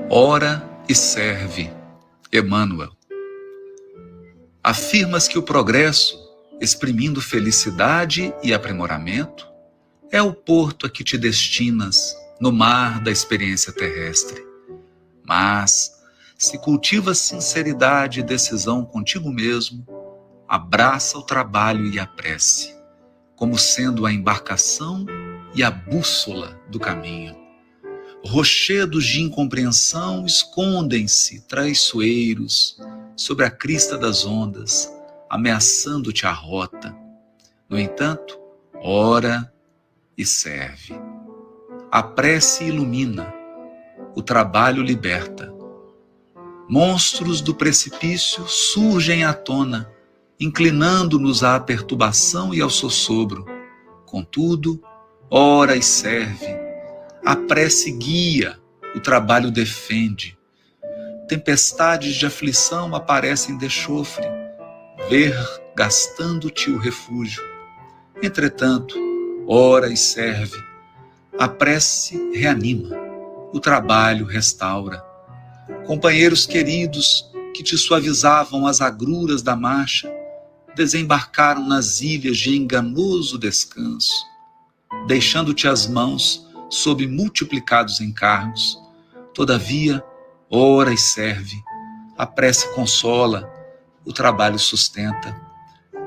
Ora e serve, Emmanuel. Afirmas que o progresso, exprimindo felicidade e aprimoramento, é o porto a que te destinas no mar da experiência terrestre. Mas, se cultivas sinceridade e decisão contigo mesmo, abraça o trabalho e a prece, como sendo a embarcação e a bússola do caminho. Rochedos de incompreensão escondem-se traiçoeiros sobre a crista das ondas, ameaçando-te a rota. No entanto, ora e serve. A prece ilumina, o trabalho liberta. Monstros do precipício surgem à tona, inclinando-nos à perturbação e ao sossobro. Contudo, ora e serve. A prece guia, o trabalho defende. Tempestades de aflição aparecem de chofre, vergastando-te o refúgio. Entretanto, ora e serve. A prece reanima, o trabalho restaura. Companheiros queridos que te suavizavam as agruras da marcha, desembarcaram nas ilhas de enganoso descanso, deixando-te as mãos sob multiplicados encargos. Todavia, ora e serve. A prece consola, o trabalho sustenta.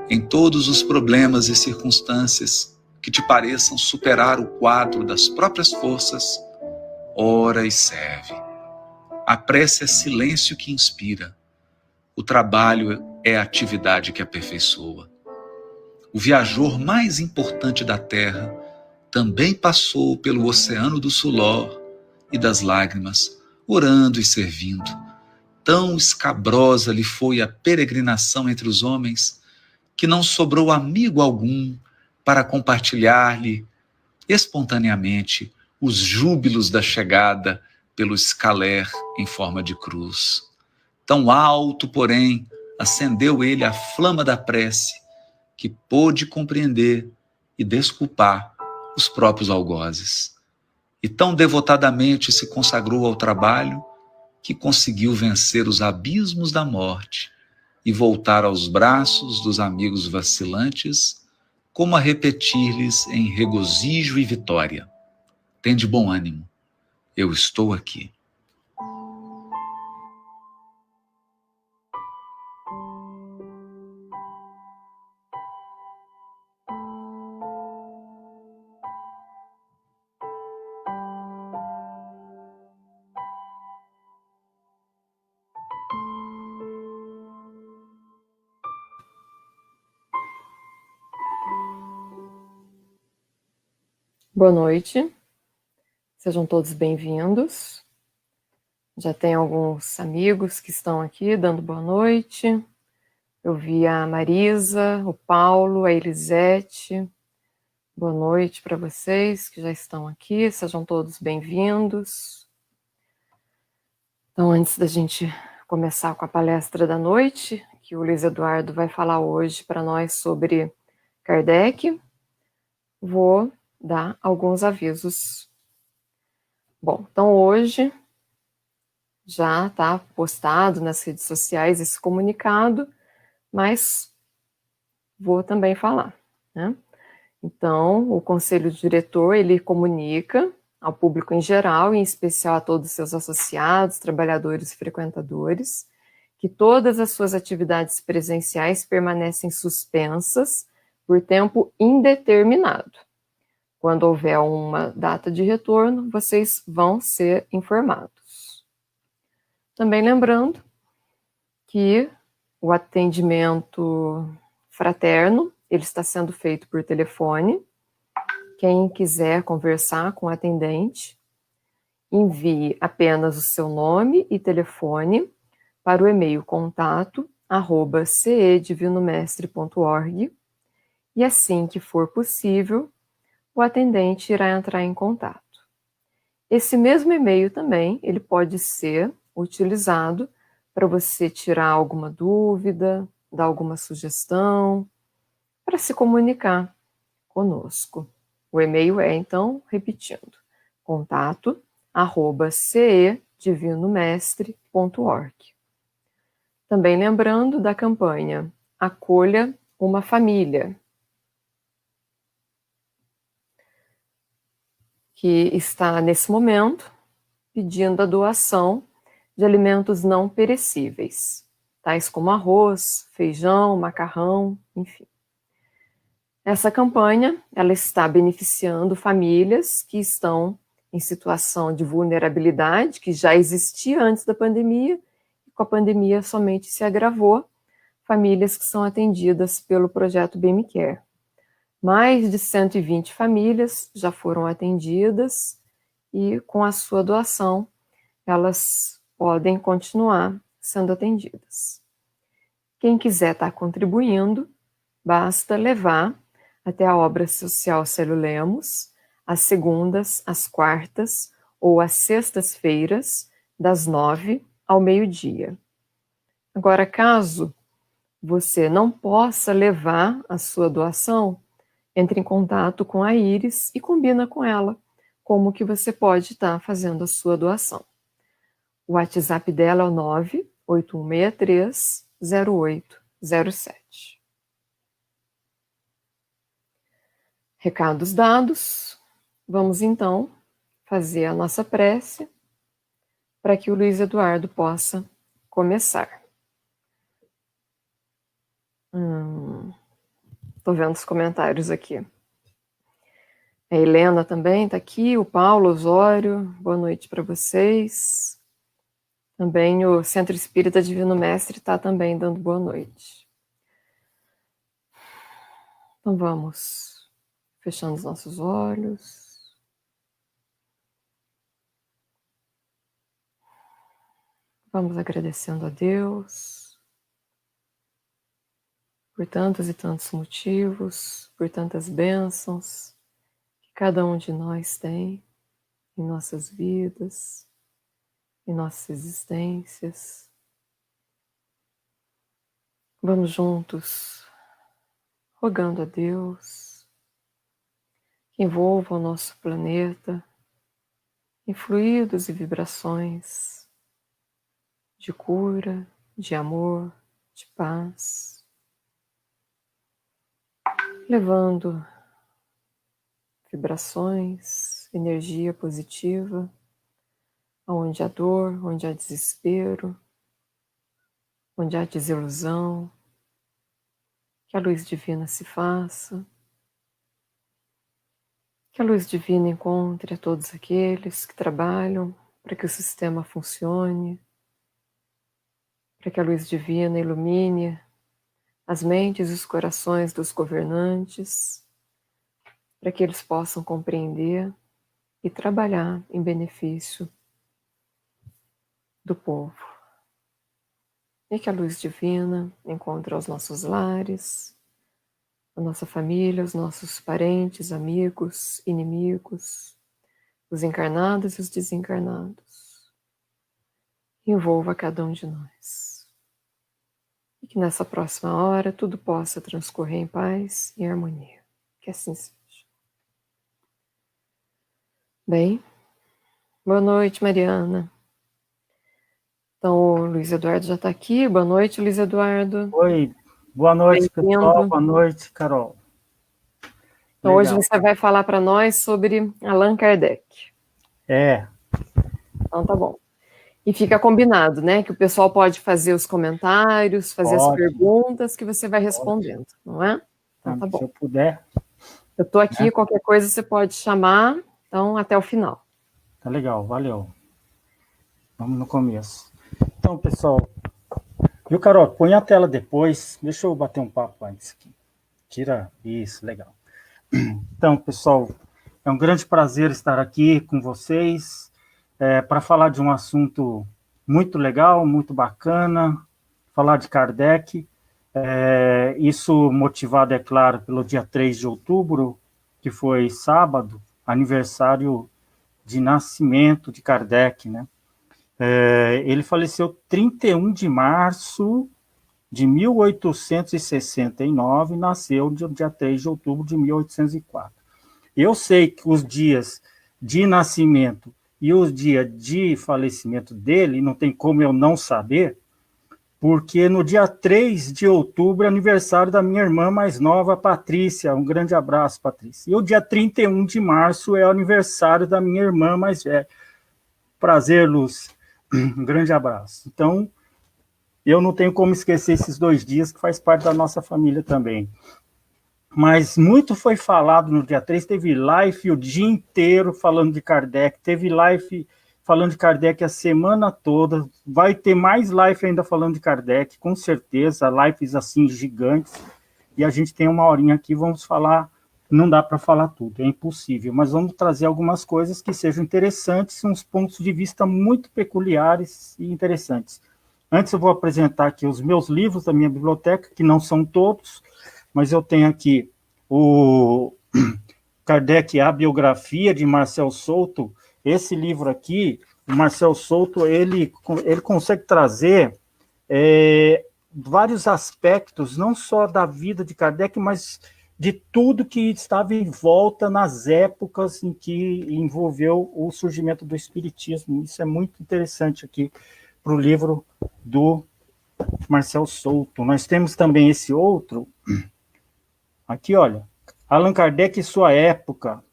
Em todos os problemas e circunstâncias que te pareçam superar o quadro das próprias forças, ora e serve. A prece é silêncio que inspira. O trabalho é a atividade que aperfeiçoa. O viajor mais importante da Terra também passou pelo oceano do suor e das lágrimas, orando e servindo. Tão escabrosa lhe foi a peregrinação entre os homens, que não sobrou amigo algum para compartilhar-lhe espontaneamente os júbilos da chegada pelo escaler em forma de cruz. Tão alto, porém, acendeu ele a flama da prece, que pôde compreender e desculpar os próprios algozes. E tão devotadamente se consagrou ao trabalho, que conseguiu vencer os abismos da morte e voltar aos braços dos amigos vacilantes, como a repetir-lhes em regozijo e vitória: tende bom ânimo, eu estou aqui. Boa noite, sejam todos bem-vindos. Já tem alguns amigos que estão aqui dando boa noite. Eu vi a Marisa, o Paulo, a Elisete. Boa noite para vocês que já estão aqui, sejam todos bem-vindos. Então, antes da gente começar com a palestra da noite, que o Luiz Eduardo vai falar hoje para nós sobre Kardec, vou dar alguns avisos. Bom, então hoje já está postado nas redes sociais esse comunicado, mas vou também falar, né? Então, o Conselho Diretor, ele comunica ao público em geral, em especial a todos os seus associados, trabalhadores e frequentadores, que todas as suas atividades presenciais permanecem suspensas por tempo indeterminado. Quando houver uma data de retorno, vocês vão ser informados. Também lembrando que o atendimento fraterno, ele está sendo feito por telefone. Quem quiser conversar com o atendente, envie apenas o seu nome e telefone para o e-mail contato@cedivinomestre.org e assim que for possível, o atendente irá entrar em contato. Esse mesmo e-mail também, ele pode ser utilizado para você tirar alguma dúvida, dar alguma sugestão, para se comunicar conosco. O e-mail é, então, repetindo, contato@ce divinomestre.org. Também lembrando da campanha Acolha uma Família, que está, nesse momento, pedindo a doação de alimentos não perecíveis, tais como arroz, feijão, macarrão, enfim. Essa campanha, ela está beneficiando famílias que estão em situação de vulnerabilidade, que já existia antes da pandemia, e com a pandemia somente se agravou, famílias que são atendidas pelo projeto BMCare. Mais de 120 famílias já foram atendidas e, com a sua doação, elas podem continuar sendo atendidas. Quem quiser estar contribuindo, basta levar até a obra social Célio Lemos, às segundas, às quartas ou às sextas-feiras, das 9 ao meio-dia. Agora, caso você não possa levar a sua doação, entre em contato com a Iris e combina com ela como que você pode estar fazendo a sua doação. O WhatsApp dela é o 981630807. Recados dados, vamos então fazer a nossa prece para que o Luiz Eduardo possa começar. Estou vendo os comentários aqui. A Helena também está aqui, o Paulo Osório, boa noite para vocês. Também o Centro Espírita Divino Mestre está também dando boa noite. Então vamos fechando os nossos olhos. Vamos agradecendo a Deus por tantos e tantos motivos, por tantas bênçãos que cada um de nós tem em nossas vidas, em nossas existências. Vamos juntos, rogando a Deus que envolva o nosso planeta em fluidos e vibrações de cura, de amor, de paz, levando vibrações, energia positiva, onde há dor, onde há desespero, onde há desilusão, que a luz divina se faça, que a luz divina encontre a todos aqueles que trabalham para que o sistema funcione, para que a luz divina ilumine as mentes e os corações dos governantes, para que eles possam compreender e trabalhar em benefício do povo. E que a luz divina encontre os nossos lares, a nossa família, os nossos parentes, amigos, inimigos, os encarnados e os desencarnados. Envolva cada um de nós. E que nessa próxima hora tudo possa transcorrer em paz e harmonia. Que assim seja. Bem, boa noite, Mariana. Então, o Luiz Eduardo já está aqui. Boa noite, Luiz Eduardo. Oi, boa noite, pessoal. Boa noite, Carol. Então, hoje você vai falar para nós sobre Allan Kardec. Então, tá bom. E fica combinado, né? Que o pessoal pode fazer os comentários, fazer as perguntas que você vai respondendo, não é? Então, tá bom. Se eu puder. Eu estou aqui, qualquer coisa você pode chamar, então, até o final. Tá legal, valeu. Vamos no começo. Então, pessoal, viu, Carol? Põe a tela depois. Deixa eu bater um papo antes aqui. Tira isso, legal. Então, pessoal, é um grande prazer estar aqui com vocês para falar de um assunto muito legal, muito bacana, falar de Kardec. Isso motivado, é claro, pelo dia 3 de outubro, que foi sábado, aniversário de nascimento de Kardec, né? Ele faleceu 31 de março de 1869, nasceu no dia 3 de outubro de 1804. Eu sei que os dias de nascimento e o dia de falecimento dele, não tem como eu não saber, porque no dia 3 de outubro é aniversário da minha irmã mais nova, Patrícia. Um grande abraço, Patrícia. E o dia 31 de março é o aniversário da minha irmã mais velha. Prazer, Lúcia. Um grande abraço. Então, eu não tenho como esquecer esses 2 dias, que faz parte da nossa família também. Mas muito foi falado no dia 3, teve live o dia inteiro falando de Kardec, teve live falando de Kardec a semana toda, vai ter mais live ainda falando de Kardec, com certeza, lives assim gigantes, e a gente tem uma horinha aqui, vamos falar, não dá para falar tudo, é impossível, mas vamos trazer algumas coisas que sejam interessantes, uns pontos de vista muito peculiares e interessantes. Antes eu vou apresentar aqui os meus livros da minha biblioteca, que não são todos, mas eu tenho aqui o Kardec, a biografia de Marcel Souto. Esse livro aqui, o Marcel Souto, ele consegue trazer vários aspectos, não só da vida de Kardec, mas de tudo que estava em volta nas épocas em que envolveu o surgimento do Espiritismo. Isso é muito interessante aqui para o livro do Marcel Souto. Nós temos também esse outro, aqui, olha, Allan Kardec e sua época,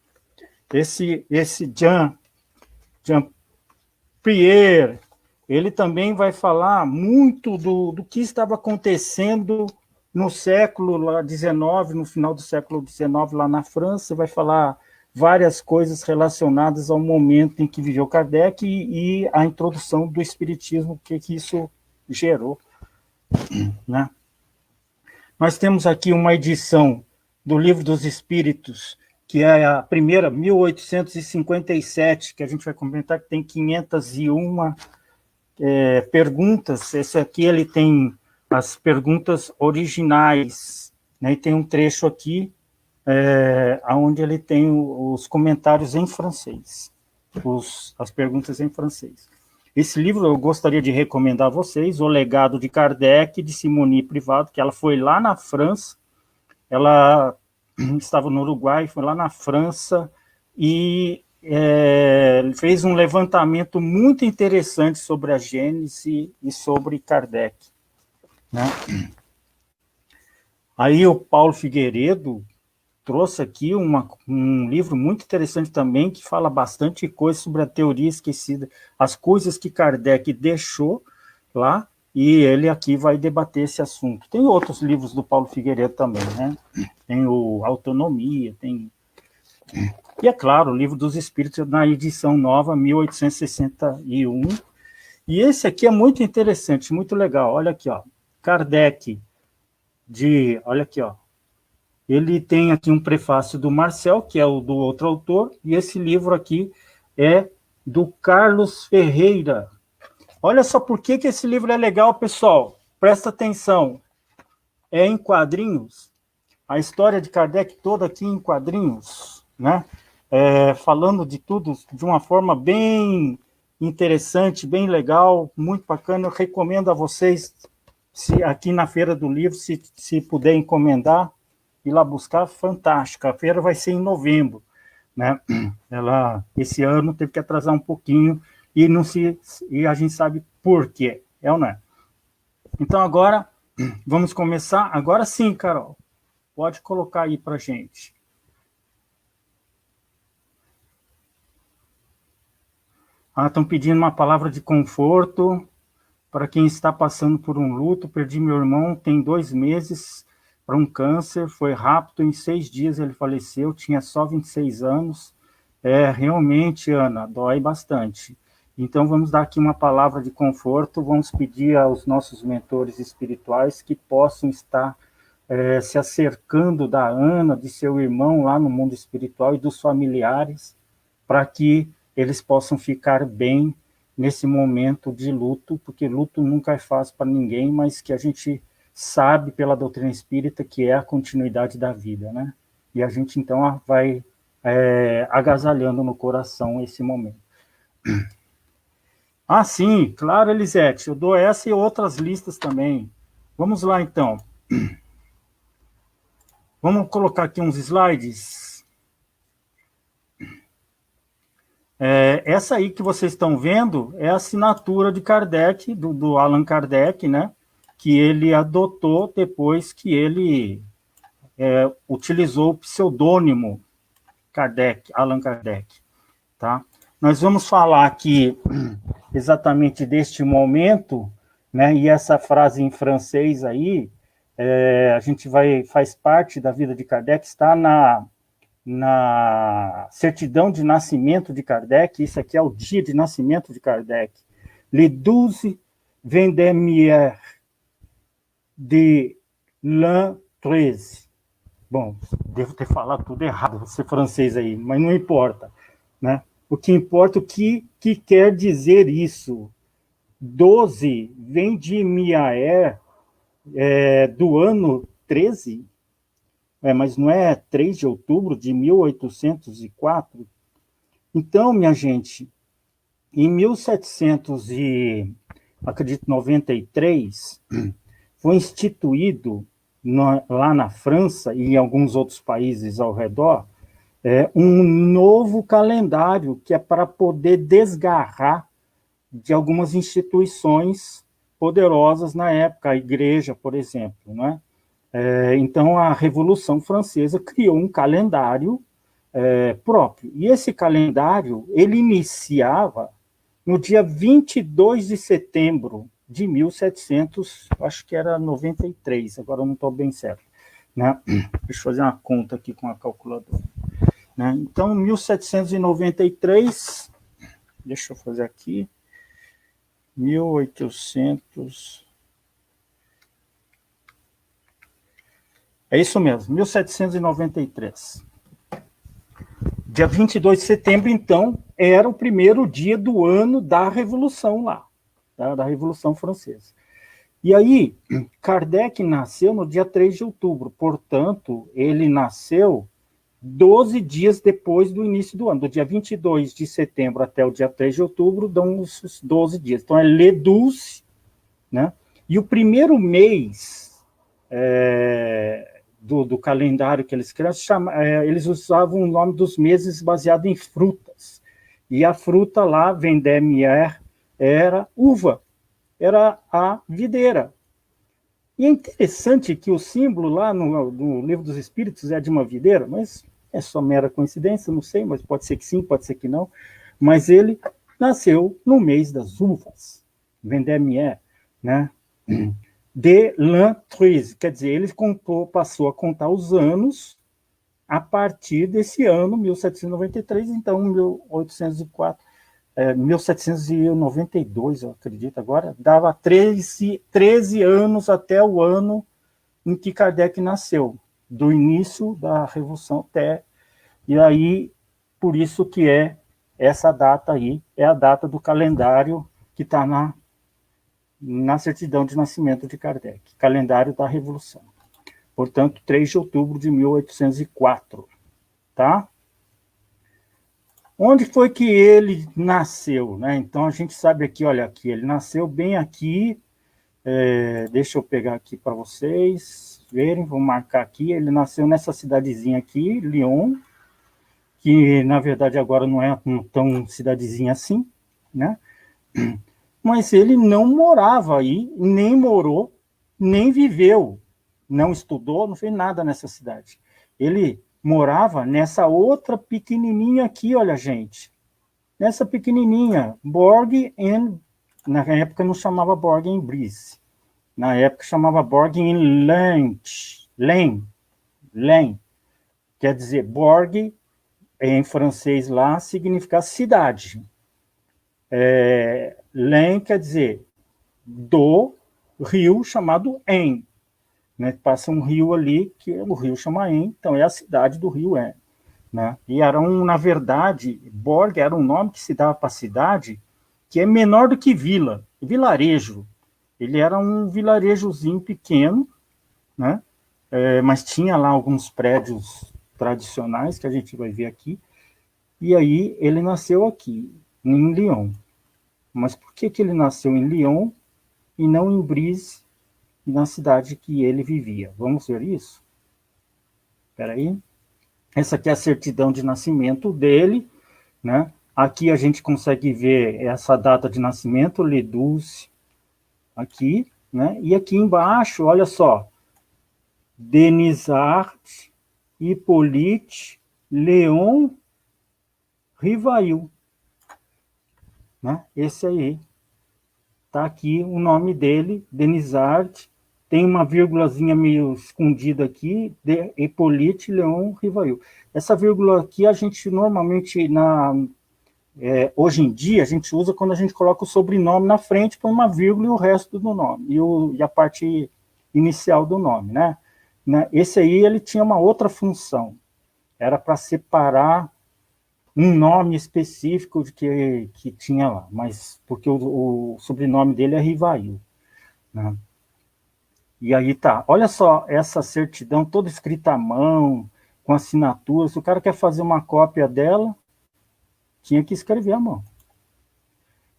esse Jean Pierre, ele também vai falar muito do que estava acontecendo no século XIX, no final do século XIX, lá na França, vai falar várias coisas relacionadas ao momento em que viveu Kardec e a introdução do Espiritismo, que isso gerou, né? Nós temos aqui uma edição do Livro dos Espíritos, que é a primeira, 1857, que a gente vai comentar, que tem 501 perguntas. Esse aqui ele tem as perguntas originais, né? E tem um trecho aqui onde ele tem os comentários em francês, as perguntas em francês. Esse livro eu gostaria de recomendar a vocês, O Legado de Kardec, de Simone Privado, que ela foi lá na França, ela estava no Uruguai, foi lá na França, e fez um levantamento muito interessante sobre a Gênese e sobre Kardec, né? Aí o Paulo Figueiredo trouxe aqui um livro muito interessante também, que fala bastante coisa sobre a teoria esquecida, as coisas que Kardec deixou lá, e ele aqui vai debater esse assunto. Tem outros livros do Paulo Figueiredo também, né? Tem o Autonomia, tem... E, é claro, o Livro dos Espíritos, na edição nova, 1861. E esse aqui é muito interessante, muito legal. Olha aqui, ó. Kardec, olha aqui, ó. Ele tem aqui um prefácio do Marcel, que é o do outro autor, e esse livro aqui é do Carlos Ferreira. Olha só por que esse livro é legal, pessoal. Presta atenção. É em quadrinhos. A história de Kardec toda aqui em quadrinhos, né? Falando de tudo de uma forma bem interessante, bem legal, muito bacana. Eu recomendo a vocês, aqui na Feira do Livro, se puder encomendar, ir lá buscar, fantástica. A feira vai ser em novembro, né? Esse ano teve que atrasar um pouquinho e a gente sabe por quê, ou não é? Então agora vamos começar. Agora sim, Carol, pode colocar aí para gente. Estão pedindo uma palavra de conforto para quem está passando por um luto. Perdi meu irmão, tem 2 meses, para um câncer, foi rápido, em 6 dias ele faleceu, tinha só 26 anos. Realmente, Ana, dói bastante. Então, vamos dar aqui uma palavra de conforto, vamos pedir aos nossos mentores espirituais que possam estar se acercando da Ana, de seu irmão lá no mundo espiritual e dos familiares, para que eles possam ficar bem nesse momento de luto, porque luto nunca é fácil para ninguém, mas que a gente sabe pela doutrina espírita que é a continuidade da vida, né? E a gente, então, vai agasalhando no coração esse momento. Sim, claro, Elisete, eu dou essa e outras listas também. Vamos lá, então. Vamos colocar aqui uns slides. Essa aí que vocês estão vendo é a assinatura de Kardec, do Allan Kardec, né? Que ele adotou depois que ele utilizou o pseudônimo Kardec, Allan Kardec, tá? Nós vamos falar aqui exatamente deste momento, né? E essa frase em francês aí, a gente faz parte da vida de Kardec, está na certidão de nascimento de Kardec. Isso aqui é o dia de nascimento de Kardec. Le 12 Vendémiaire de l'an 13. Bom, devo ter falado tudo errado, você francês aí, mas não importa, né? O que importa é o que quer dizer isso. 12 Vendémiaire do ano 13, mas não é 3 de outubro de 1804? Então, minha gente, em 1793, foi instituído lá na França e em alguns outros países ao redor, um novo calendário que é para poder desgarrar de algumas instituições poderosas na época, a igreja, por exemplo, né? Então, a Revolução Francesa criou um calendário próprio. E esse calendário, ele iniciava no dia 22 de setembro de 1700, acho que era 93, agora eu não estou bem certo, né? Deixa eu fazer uma conta aqui com a calculadora. Né? Então, 1793, deixa eu fazer aqui, 1800... É isso mesmo, 1793. Dia 22 de setembro, então, era o primeiro dia do ano da Revolução lá, tá? Da Revolução Francesa. E aí, Kardec nasceu no dia 3 de outubro, portanto, ele nasceu 12 dias depois do início do ano. Do dia 22 de setembro até o dia 3 de outubro, dão os 12 dias. Então, é Le 12, né? E o primeiro mês do calendário que eles criaram, eles usavam o nome dos meses baseado em frutas. E a fruta lá, Vendémiaire, era uva, era a videira. E é interessante que o símbolo lá no Livro dos Espíritos é de uma videira, mas é só mera coincidência, não sei, mas pode ser que sim, pode ser que não. Mas ele nasceu no mês das uvas, Vendémiaire, né? De l'an 13, quer dizer, ele passou a contar os anos a partir desse ano, 1793, então 1804, 1792, eu acredito agora, dava 13 anos até o ano em que Kardec nasceu, do início da Revolução até, e aí, por isso que essa data aí, é a data do calendário que está na certidão de nascimento de Kardec, calendário da Revolução. Portanto, 3 de outubro de 1804, tá? Onde foi que ele nasceu, né? Então, a gente sabe aqui, olha aqui, ele nasceu bem aqui, deixa eu pegar aqui para vocês verem, vou marcar aqui, ele nasceu nessa cidadezinha aqui, Lyon, que, na verdade, agora não é tão cidadezinha assim, né? Mas ele não morava aí, nem morou, nem viveu, não estudou, não fez nada nessa cidade. Ele morava nessa outra pequenininha aqui, olha, gente. Nessa pequenininha, na época não chamava Bourg-en-Bresse, na época chamava Bourg-en-Lain, quer dizer, Bourg, em francês lá, significa cidade. Lain quer dizer do rio chamado Ain, né? Passa um rio ali, que o rio chama Ain, então é a cidade do rio Ain, né? E na verdade, Borg era um nome que se dava para a cidade que é menor do que vila, vilarejo. Ele era um vilarejozinho pequeno, né? Mas tinha lá alguns prédios tradicionais que a gente vai ver aqui, e aí ele nasceu aqui, em Lyon. Mas por que ele nasceu em Lyon e não em Brize, na cidade que ele vivia? Vamos ver isso? Espera aí. Essa aqui é a certidão de nascimento dele, né? Aqui a gente consegue ver essa data de nascimento, Ledulce, aqui, né? E aqui embaixo, olha só, Denisard, Hippolyte, Leon, Rivail, né? Esse aí, tá aqui o nome dele, Denisard, tem uma vírgulazinha meio escondida aqui, de Hippolyte, Leon, Rivail. Essa vírgula aqui a gente normalmente, hoje em dia, a gente usa quando a gente coloca o sobrenome na frente, põe uma vírgula e o resto do nome, e a parte inicial do nome, né? Esse aí, ele tinha uma outra função, era para separar um nome específico que tinha lá, mas porque o sobrenome dele é Rivail, né? E aí tá, olha só essa certidão toda escrita à mão, com assinaturas, se o cara quer fazer uma cópia dela, tinha que escrever à mão.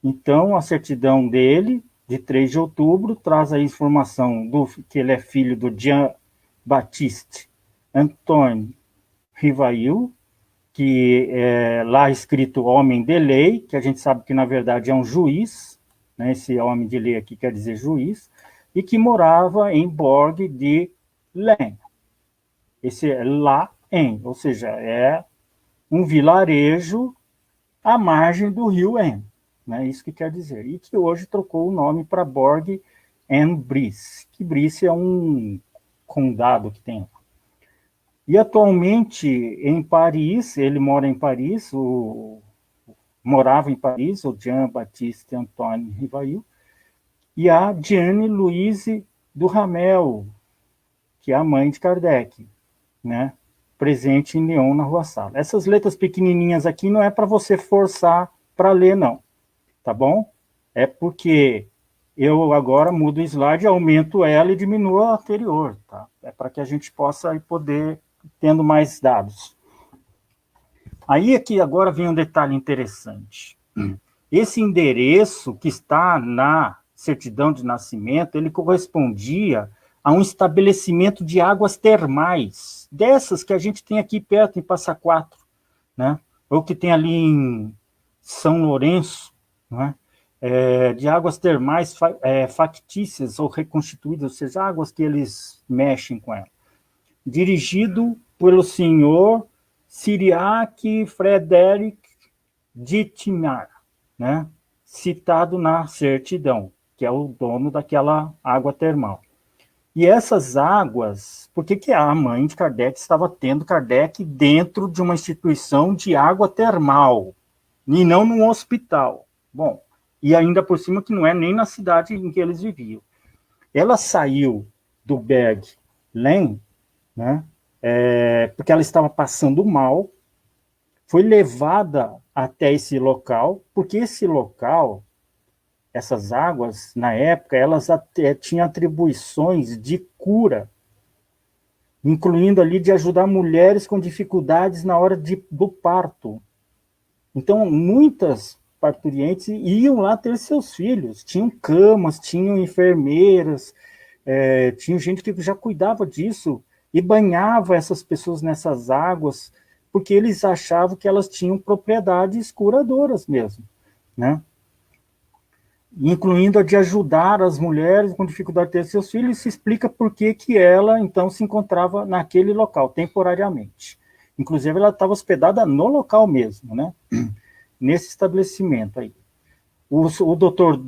Então, a certidão dele, de 3 de outubro, traz a informação que ele é filho do Jean-Baptiste Antoine Rivail, que é lá escrito homem de lei, que a gente sabe que na verdade é um juiz, né? Esse homem de lei aqui quer dizer juiz, e que morava em Borg de Laen. Esse é Laen, ou seja, é um vilarejo à margem do rio Ain, né? Isso que quer dizer. E que hoje trocou o nome para Borg en Bresse, que Bresse é um condado que tem. E atualmente em Paris, ele mora em Paris, morava em Paris, o Jean-Baptiste Antoine Rivail, e a Diane Louise Duhamel, que é a mãe de Kardec, né? Presente em Lyon, na Rua Sala. Essas letras pequenininhas aqui não é para você forçar para ler, não, tá bom? É porque eu agora mudo o slide, aumento ela e diminuo a anterior, tá? É para que a gente possa poder tendo mais dados. Aí aqui agora vem um detalhe interessante. Esse endereço que está na certidão de nascimento, ele correspondia a um estabelecimento de águas termais, dessas que a gente tem aqui perto, em Passa Quatro, né? Ou que tem ali em São Lourenço, né? De águas termais factícias ou reconstituídas, ou seja, águas que eles mexem com ela. Dirigido pelo senhor Cyriaque Frederic Dittmar, né? Citado na certidão, que é o dono daquela água termal. E essas águas, por que a mãe de Kardec estava tendo Kardec dentro de uma instituição de água termal, e não num hospital? Bom, e ainda por cima que não é nem na cidade em que eles viviam. Ela saiu do Berg Laen, né, porque ela estava passando mal, foi levada até esse local, porque esse local, essas águas, na época, elas até tinham atribuições de cura, incluindo ali de ajudar mulheres com dificuldades na hora do parto. Então, muitas parturientes iam lá ter seus filhos, tinham camas, tinham enfermeiras, tinha gente que já cuidava disso e banhava essas pessoas nessas águas, porque eles achavam que elas tinham propriedades curadoras mesmo, né? Incluindo a de ajudar as mulheres com dificuldade de ter seus filhos, e se explica por que ela, então, se encontrava naquele local, temporariamente. Inclusive, ela estava hospedada no local mesmo, né? Nesse estabelecimento aí. O doutor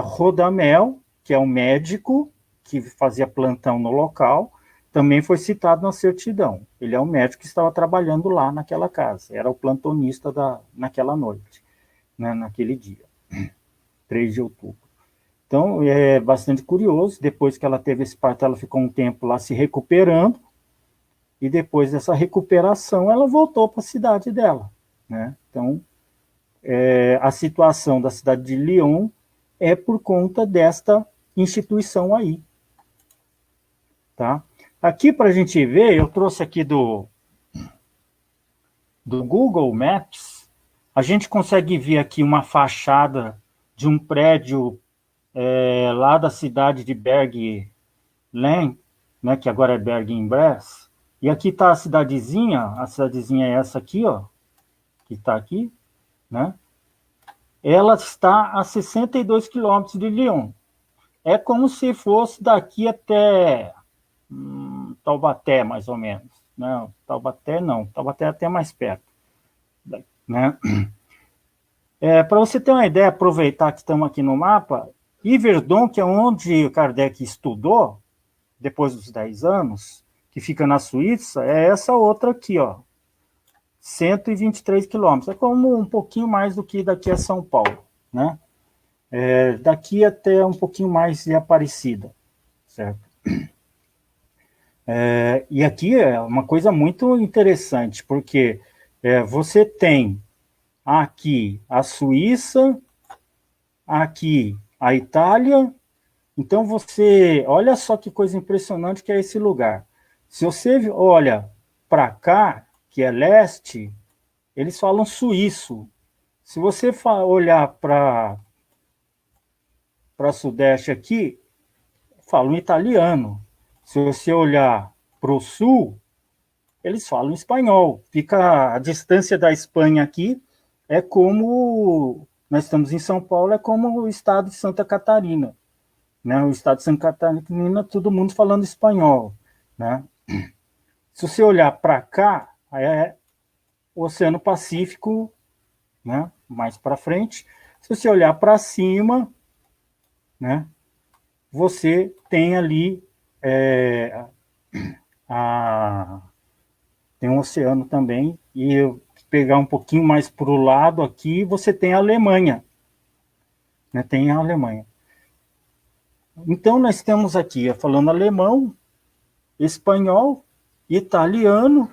Rodamel, que é um médico que fazia plantão no local, também foi citado na certidão. Ele é um médico que estava trabalhando lá naquela casa, era o plantonista naquela noite, né, naquele dia, 3 de outubro. Então, é bastante curioso, depois que ela teve esse parto, ela ficou um tempo lá se recuperando, e depois dessa recuperação, ela voltou para a cidade dela, né? Então, a situação da cidade de Lyon é por conta desta instituição aí, tá? Aqui, para a gente ver, eu trouxe aqui do Google Maps, a gente consegue ver aqui uma fachada de um prédio lá da cidade de Berg Laen, né, que agora é Berg-en-Bresse, e aqui está a cidadezinha é essa aqui, ó, que está aqui, né? Ela está a 62 quilômetros de Lyon. É como se fosse daqui até Taubaté, mais ou menos. Não, Taubaté não. Taubaté é até mais perto. Né? Para você ter uma ideia, aproveitar que estamos aqui no mapa, Yverdon, que é onde Kardec estudou, depois dos 10 anos, que fica na Suíça, é essa outra aqui, ó, 123 quilômetros. É como um pouquinho mais do que daqui a São Paulo, né? Daqui até um pouquinho mais de Aparecida, certo? E aqui é uma coisa muito interessante, porque você tem aqui a Suíça, aqui a Itália. Então você, olha só que coisa impressionante que é esse lugar. Se você olha para cá, que é leste, eles falam suíço. Se você olhar para sudeste aqui, falam italiano. Se você olhar para o sul, eles falam espanhol. Fica a distância da Espanha aqui, é como nós estamos em São Paulo, é como o estado de Santa Catarina. Né? O estado de Santa Catarina, todo mundo falando espanhol. Né? Se você olhar para cá, é o Oceano Pacífico, né? Mais para frente. Se você olhar para cima, né? Você tem ali tem um oceano também, e eu pegar um pouquinho mais para o lado aqui, você tem a Alemanha. Né? Tem a Alemanha. Então, nós temos aqui falando alemão, espanhol, italiano,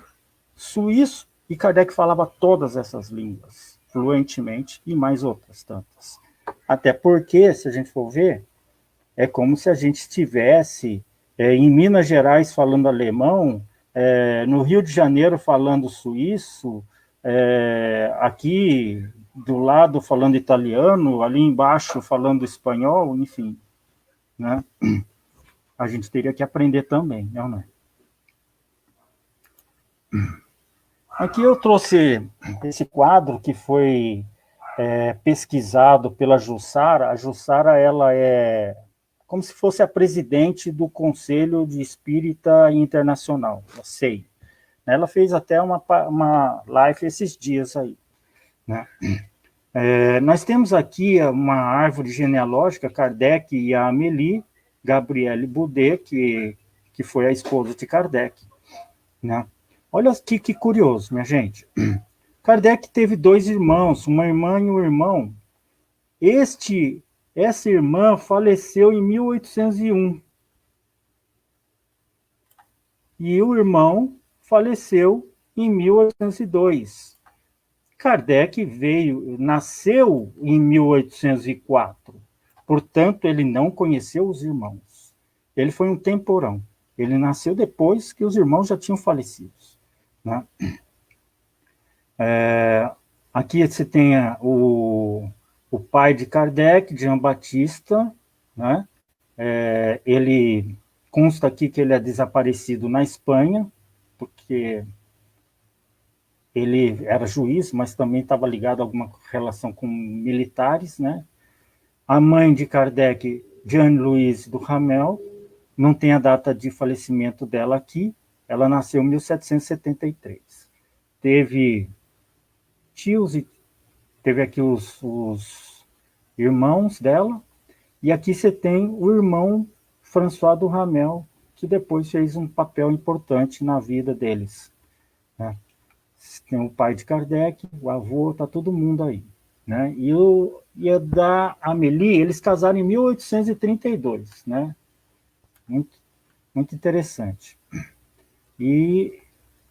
suíço, e Kardec falava todas essas línguas, fluentemente, e mais outras tantas. Até porque, se a gente for ver, é como se a gente estivesse em Minas Gerais falando alemão, no Rio de Janeiro falando suíço, aqui do lado falando italiano, ali embaixo falando espanhol, enfim. Né? A gente teria que aprender também, não é? Aqui eu trouxe esse quadro que foi pesquisado pela Jussara. A Jussara, ela é como se fosse a presidente do Conselho de Espírita Internacional, a SEI. Ela fez até uma live esses dias aí. Né? Nós temos aqui uma árvore genealógica, Kardec e a Amélie Gabrielle Boudet, que foi a esposa de Kardec. Né? Olha que curioso, minha gente. Kardec teve 2 irmãos, uma irmã e um irmão. Essa irmã faleceu em 1801. E o irmão faleceu em 1802. Kardec nasceu em 1804. Portanto, ele não conheceu os irmãos. Ele foi um temporão. Ele nasceu depois que os irmãos já tinham falecido. Né? Aqui você tem o pai de Kardec, Jean Baptista. Né? Ele consta aqui que ele é desaparecido na Espanha, porque ele era juiz, mas também estava ligado a alguma relação com militares. Né? A mãe de Kardec, Jeanne-Louise Duhamel, não tem a data de falecimento dela aqui, ela nasceu em 1773. Teve tios e teve aqui os irmãos dela, e aqui você tem o irmão François Duhamel, que depois fez um papel importante na vida deles. Né? Tem o pai de Kardec, o avô, tá todo mundo aí. Né? E a da Amélie, eles casaram em 1832, né? Muito, muito interessante. E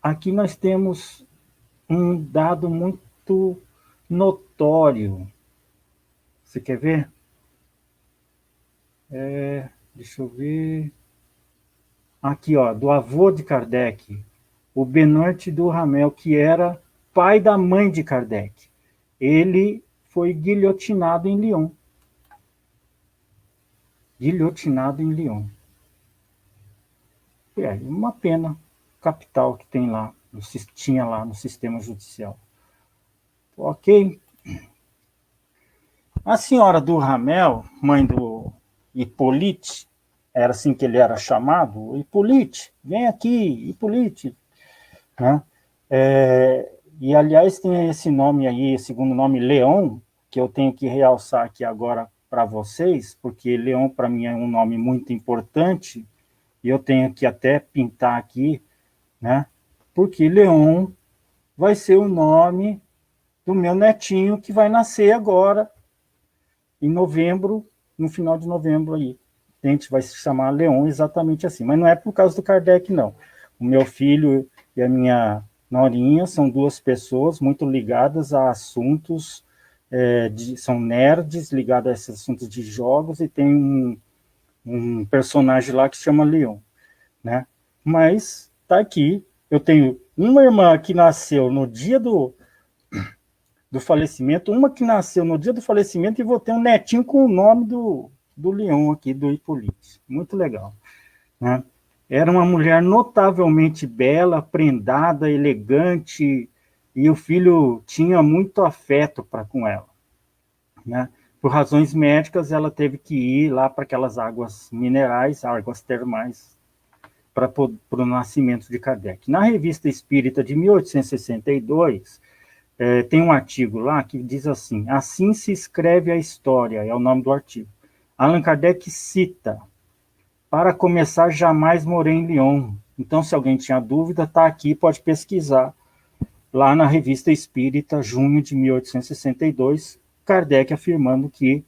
aqui nós temos um dado muito notório. Você quer ver? Deixa eu ver. Aqui, ó, do avô de Kardec, o Benoît Duhamel, que era pai da mãe de Kardec. Ele foi guilhotinado em Lyon. Guilhotinado em Lyon. Uma pena capital que tem lá, tinha lá no sistema judicial. Ok? A senhora do Ramel, mãe do Hipólite, era assim que ele era chamado, Hipólite, vem aqui, Hipólite, né? E, aliás, tem esse nome aí, segundo nome, Leon, que eu tenho que realçar aqui agora para vocês, porque Leon, para mim, é um nome muito importante, e eu tenho que até pintar aqui, né? Porque Leon vai ser o nome do meu netinho que vai nascer agora, em novembro, no final de novembro aí. A gente vai se chamar Leon exatamente assim, mas não é por causa do Kardec, não. O meu filho e a minha norinha são duas pessoas muito ligadas a assuntos, são nerds ligados a esses assuntos de jogos, e tem um personagem lá que se chama Leon, né? Mas tá aqui, eu tenho uma irmã que nasceu no dia do falecimento, uma que nasceu no dia do falecimento, e vou ter um netinho com o nome do Leon aqui, do Hipólite. Muito legal, né? Era uma mulher notavelmente bela, prendada, elegante, e o filho tinha muito afeto com ela, né? Por razões médicas, ela teve que ir lá para aquelas águas minerais, águas termais, para o nascimento de Kardec. Na Revista Espírita de 1862, tem um artigo lá que diz assim: assim se escreve a história, é o nome do artigo. Allan Kardec cita: para começar, jamais morei em Lyon. Então, se alguém tinha dúvida, está aqui, pode pesquisar. Lá na Revista Espírita, junho de 1862, Kardec afirmando que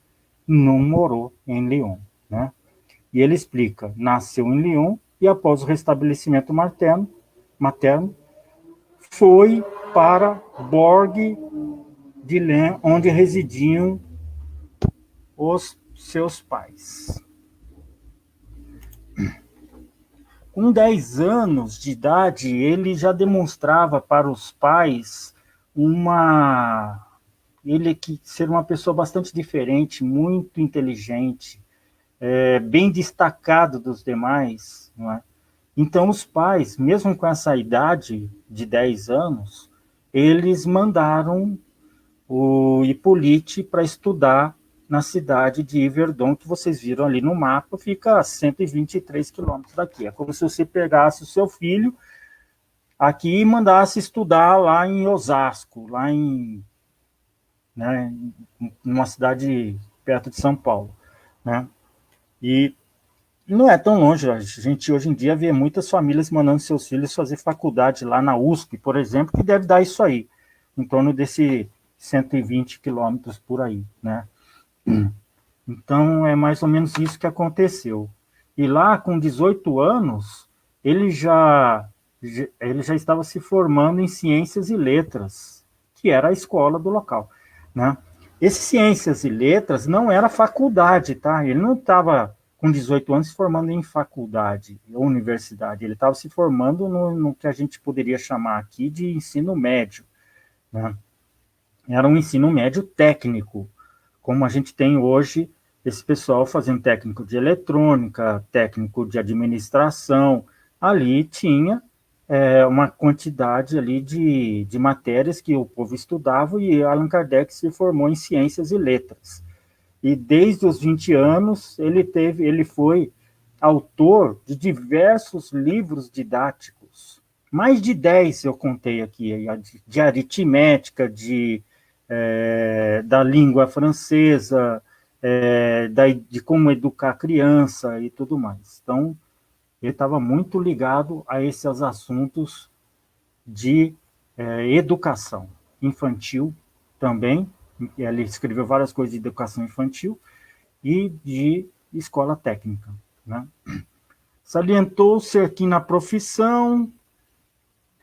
não morou em Lyon, né? E ele explica: nasceu em Lyon e, após o restabelecimento materno, foi para Borg de Lens, onde residiam os seus pais. Com 10 anos de idade, ele já demonstrava para os pais ser uma pessoa bastante diferente, muito inteligente, bem destacado dos demais, não é? Então, os pais, mesmo com essa idade de 10 anos, eles mandaram o Hipólite para estudar na cidade de Yverdon, que vocês viram ali no mapa, fica a 123 quilômetros daqui. É como se você pegasse o seu filho aqui e mandasse estudar lá em Osasco, lá numa cidade perto de São Paulo, né? E não é tão longe. A gente hoje em dia vê muitas famílias mandando seus filhos fazer faculdade lá na USP, por exemplo, que deve dar isso aí, em torno desse 120 quilômetros por aí, né? Então, é mais ou menos isso que aconteceu. E lá, com 18 anos, ele já estava se formando em Ciências e Letras, que era a escola do local, né? Esse Ciências e Letras não era faculdade, tá? Ele não estava, com 18 anos, se formando em faculdade ou universidade. Ele estava se formando no que a gente poderia chamar aqui de ensino médio, né? Era um ensino médio técnico, como a gente tem hoje esse pessoal fazendo técnico de eletrônica, técnico de administração. Ali tinha uma quantidade ali de matérias que o povo estudava, e Allan Kardec se formou em Ciências e Letras. E desde os 20 anos ele foi autor de diversos livros didáticos. Mais de 10 eu contei aqui, de aritmética, da língua francesa, de como educar a criança e tudo mais. Então, ele estava muito ligado a esses assuntos de educação infantil também. Ele escreveu várias coisas de educação infantil e de escola técnica, né? Salientou-se aqui na profissão,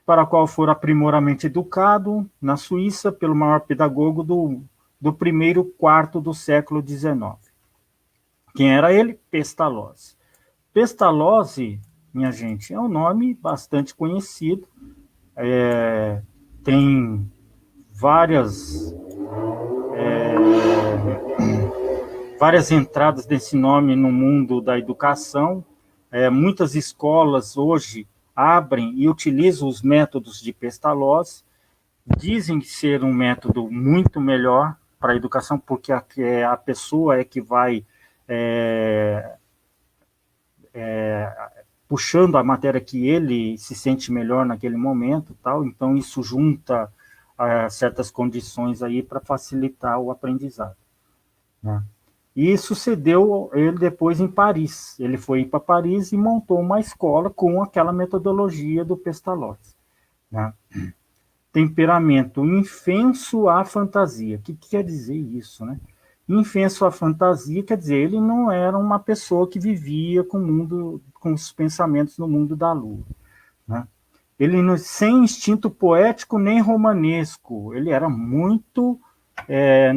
para a qual for aprimoramente educado na Suíça pelo maior pedagogo do primeiro quarto do século XIX. Quem era ele? Pestalozzi. Pestalozzi, minha gente, é um nome bastante conhecido, tem várias entradas desse nome no mundo da educação. Muitas escolas hoje abrem e utilizam os métodos de Pestalozzi. dizem ser um método muito melhor para a educação, porque a pessoa é que vai puxando a matéria que ele se sente melhor naquele momento, tal. Então isso junta certas condições aí para facilitar o aprendizado, né? E sucedeu ele depois em Paris. Ele foi para Paris e montou uma escola com aquela metodologia do Pestalozzi, né? Temperamento infenso à fantasia. O que quer dizer isso, né? Infenso à fantasia quer dizer, ele não era uma pessoa que vivia com o mundo, com os pensamentos no mundo da lua, né? Ele sem instinto poético nem romanesco, ele era muito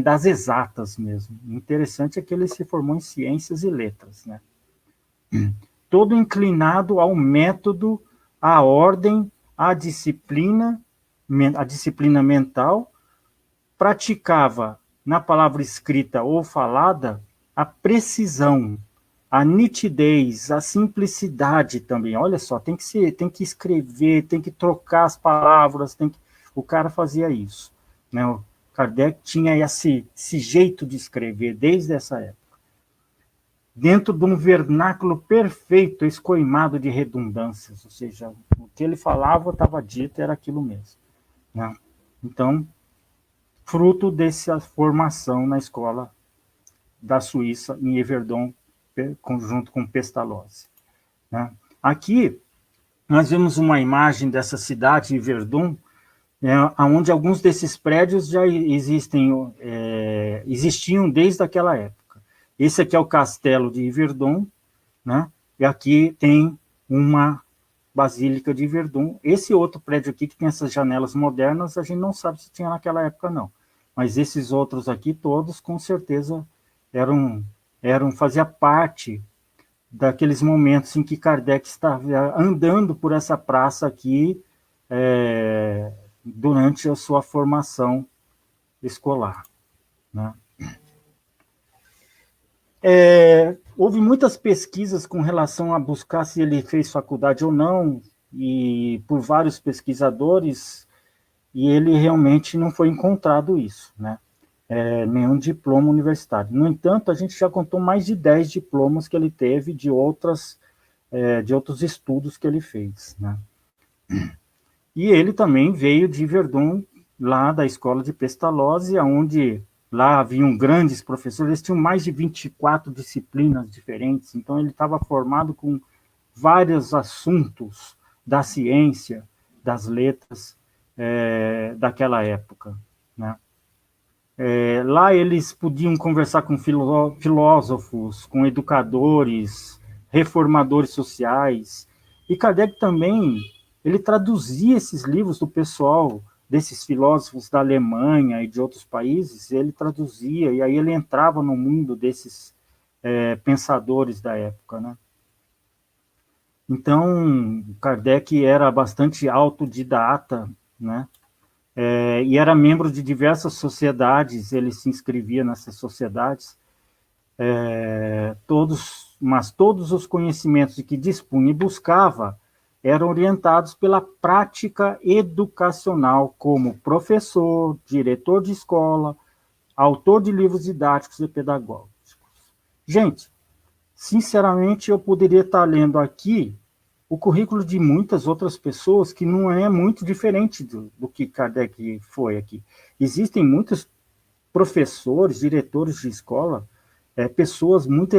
das exatas mesmo. Interessante é que ele se formou em ciências e letras, né? Todo inclinado ao método, à ordem, à disciplina mental, praticava, na palavra escrita ou falada, a precisão, a nitidez, a simplicidade também. Olha só, tem que escrever, tem que trocar as palavras, o cara fazia isso, né? O Kardec tinha esse jeito de escrever desde essa época, dentro de um vernáculo perfeito, escoimado de redundâncias, ou seja, o que ele falava, estava dito, era aquilo mesmo, né? Então, fruto dessa formação na escola da Suíça, em Yverdon, junto com Pestalozzi, né? Aqui, nós vemos uma imagem dessa cidade, Yverdon, onde alguns desses prédios já existiam desde aquela época. Esse aqui é o castelo de Yverdon, né? E aqui tem uma Basílica de Yverdon. Esse outro prédio aqui, que tem essas janelas modernas, a gente não sabe se tinha naquela época, não. Mas esses outros aqui, todos, com certeza, fazia parte daqueles momentos em que Kardec estava andando por essa praça aqui, durante a sua formação escolar, né? Houve muitas pesquisas com relação a buscar se ele fez faculdade ou não, e por vários pesquisadores, e ele realmente não foi encontrado isso, né? Nenhum diploma universitário. No entanto, a gente já contou mais de 10 diplomas que ele teve de outros estudos que ele fez, né? E ele também veio de Verdun, lá da escola de Pestalozzi, onde lá haviam grandes professores, eles tinham mais de 24 disciplinas diferentes, então ele estava formado com vários assuntos da ciência, das letras, daquela época, né? Lá eles podiam conversar com filósofos, com educadores, reformadores sociais, e Kardec também, ele traduzia esses livros do pessoal, desses filósofos da Alemanha e de outros países, ele traduzia, e aí ele entrava no mundo desses pensadores da época, né? Então, Kardec era bastante autodidata, né? E era membro de diversas sociedades, ele se inscrevia nessas sociedades, mas todos os conhecimentos de que dispunha e buscava eram orientados pela prática educacional, como professor, diretor de escola, autor de livros didáticos e pedagógicos. Gente, sinceramente, eu poderia estar lendo aqui o currículo de muitas outras pessoas que não é muito diferente do que Kardec foi aqui. Existem muitos professores, diretores de escola, pessoas muito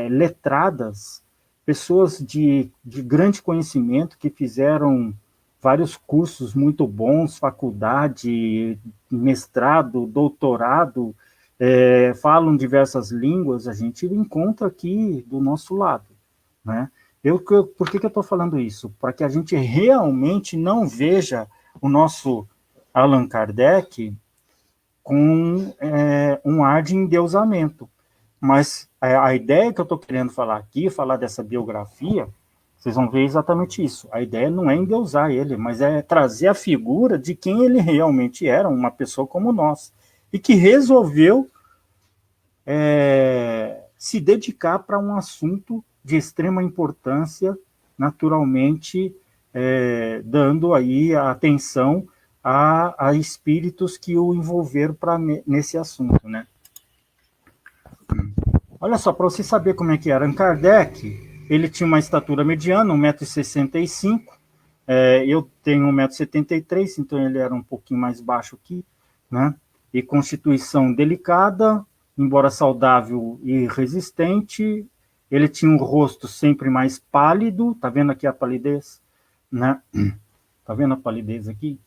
letradas, pessoas de grande conhecimento que fizeram vários cursos muito bons, faculdade, mestrado, doutorado, falam diversas línguas, a gente encontra aqui do nosso lado, né? Por que eu estou falando isso? Para que a gente realmente não veja o nosso Allan Kardec com um ar de endeusamento. Mas a ideia que eu estou querendo falar aqui, falar dessa biografia, vocês vão ver exatamente isso. A ideia não é endeusar ele, mas é trazer a figura de quem ele realmente era, uma pessoa como nós, e que resolveu se dedicar para um assunto de extrema importância, naturalmente, dando aí a atenção a espíritos que o envolveram nesse assunto, né? Olha só, para você saber como é que era, Kardec, ele tinha uma estatura mediana, 1,65 m, eu tenho 1,73 m, então ele era um pouquinho mais baixo aqui, né? E constituição delicada, embora saudável e resistente. Ele tinha um rosto sempre mais pálido, tá vendo aqui a palidez, né? Tá vendo a palidez aqui?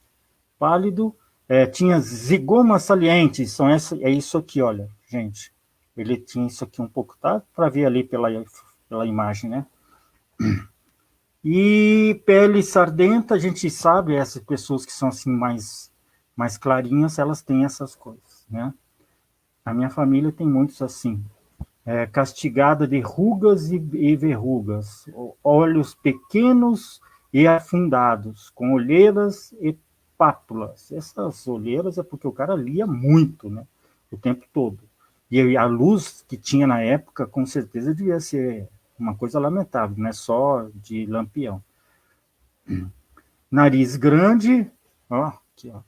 Pálido. Tinha zigomas salientes, é isso aqui, olha, gente. Ele tinha isso aqui um pouco, tá? Para ver ali pela imagem, né? E pele sardenta, a gente sabe, essas pessoas que são assim mais clarinhas, elas têm essas coisas, né? A minha família tem muitos assim. Castigada de rugas e verrugas, olhos pequenos e afundados, com olheiras e pápulas. Essas olheiras é porque o cara lia muito, né? O tempo todo. E a luz que tinha na época, com certeza, devia ser uma coisa lamentável, não é só de lampião. Nariz grande, ó, aqui, ó.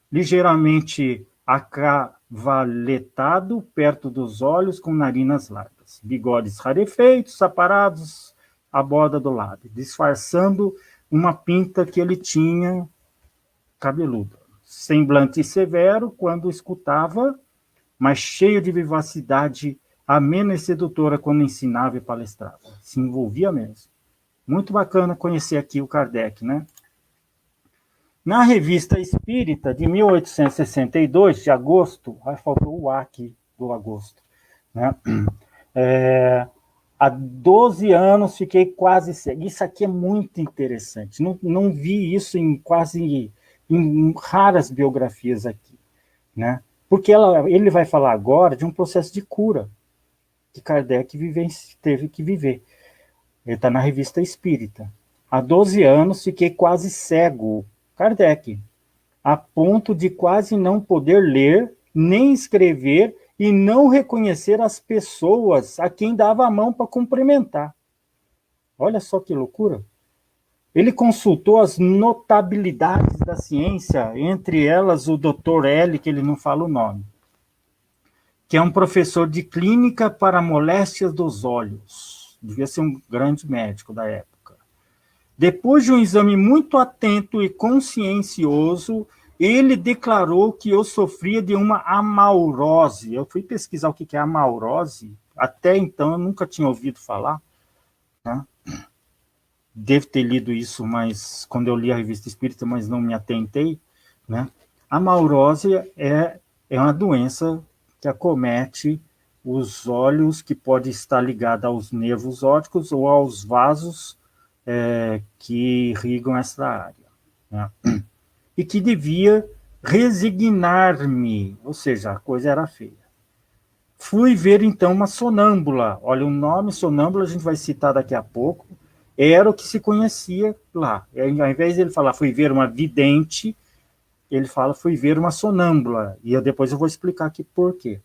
Ligeiramente acavaletado, perto dos olhos, com narinas largas. Bigodes rarefeitos, aparados à borda do lábio, disfarçando uma pinta que ele tinha cabeluda. Semblante severo quando escutava, mas cheio de vivacidade, amena e sedutora quando ensinava e palestrava. Se envolvia mesmo. Muito bacana conhecer aqui o Kardec, né? Na Revista Espírita, de 1862, de agosto, faltou o A aqui do agosto, né? Há 12 anos fiquei quase cego. Isso aqui é muito interessante. Não vi isso em raras biografias aqui, né? Porque ele vai falar agora de um processo de cura que Kardec teve que viver. Ele está na Revista Espírita. Há 12 anos fiquei quase cego, Kardec, a ponto de quase não poder ler, nem escrever e não reconhecer as pessoas a quem dava a mão para cumprimentar. Olha só que loucura. Ele consultou as notabilidades da ciência, entre elas o Dr. L., que ele não fala o nome, que é um professor de clínica para moléstias dos olhos. Devia ser um grande médico da época. Depois de um exame muito atento e consciencioso, ele declarou que eu sofria de uma amaurose. Eu fui pesquisar o que é amaurose. Até então eu nunca tinha ouvido falar, né? Devo ter lido isso, mas quando eu li a Revista Espírita, mas não me atentei, né? A amaurose é uma doença que acomete os olhos, que pode estar ligada aos nervos ópticos ou aos vasos que irrigam essa área, né? E que devia resignar-me, ou seja, a coisa era feia. Fui ver, então, uma sonâmbula. Olha, o nome sonâmbula a gente vai citar daqui a pouco. Era o que se conhecia lá. Ao invés de ele falar, fui ver uma vidente, ele fala, fui ver uma sonâmbula. E depois eu vou explicar aqui por quê.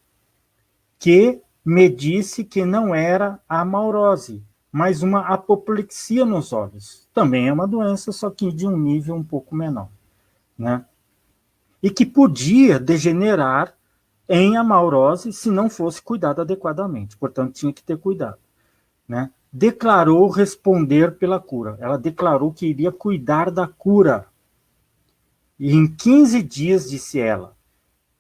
Que me disse que não era a amaurose, mas uma apoplexia nos olhos. Também é uma doença, só que de um nível um pouco menor, né? E que podia degenerar em amaurose se não fosse cuidado adequadamente. Portanto, tinha que ter cuidado, né? Declarou responder pela cura. Ela declarou que iria cuidar da cura. E em 15 dias, disse ela,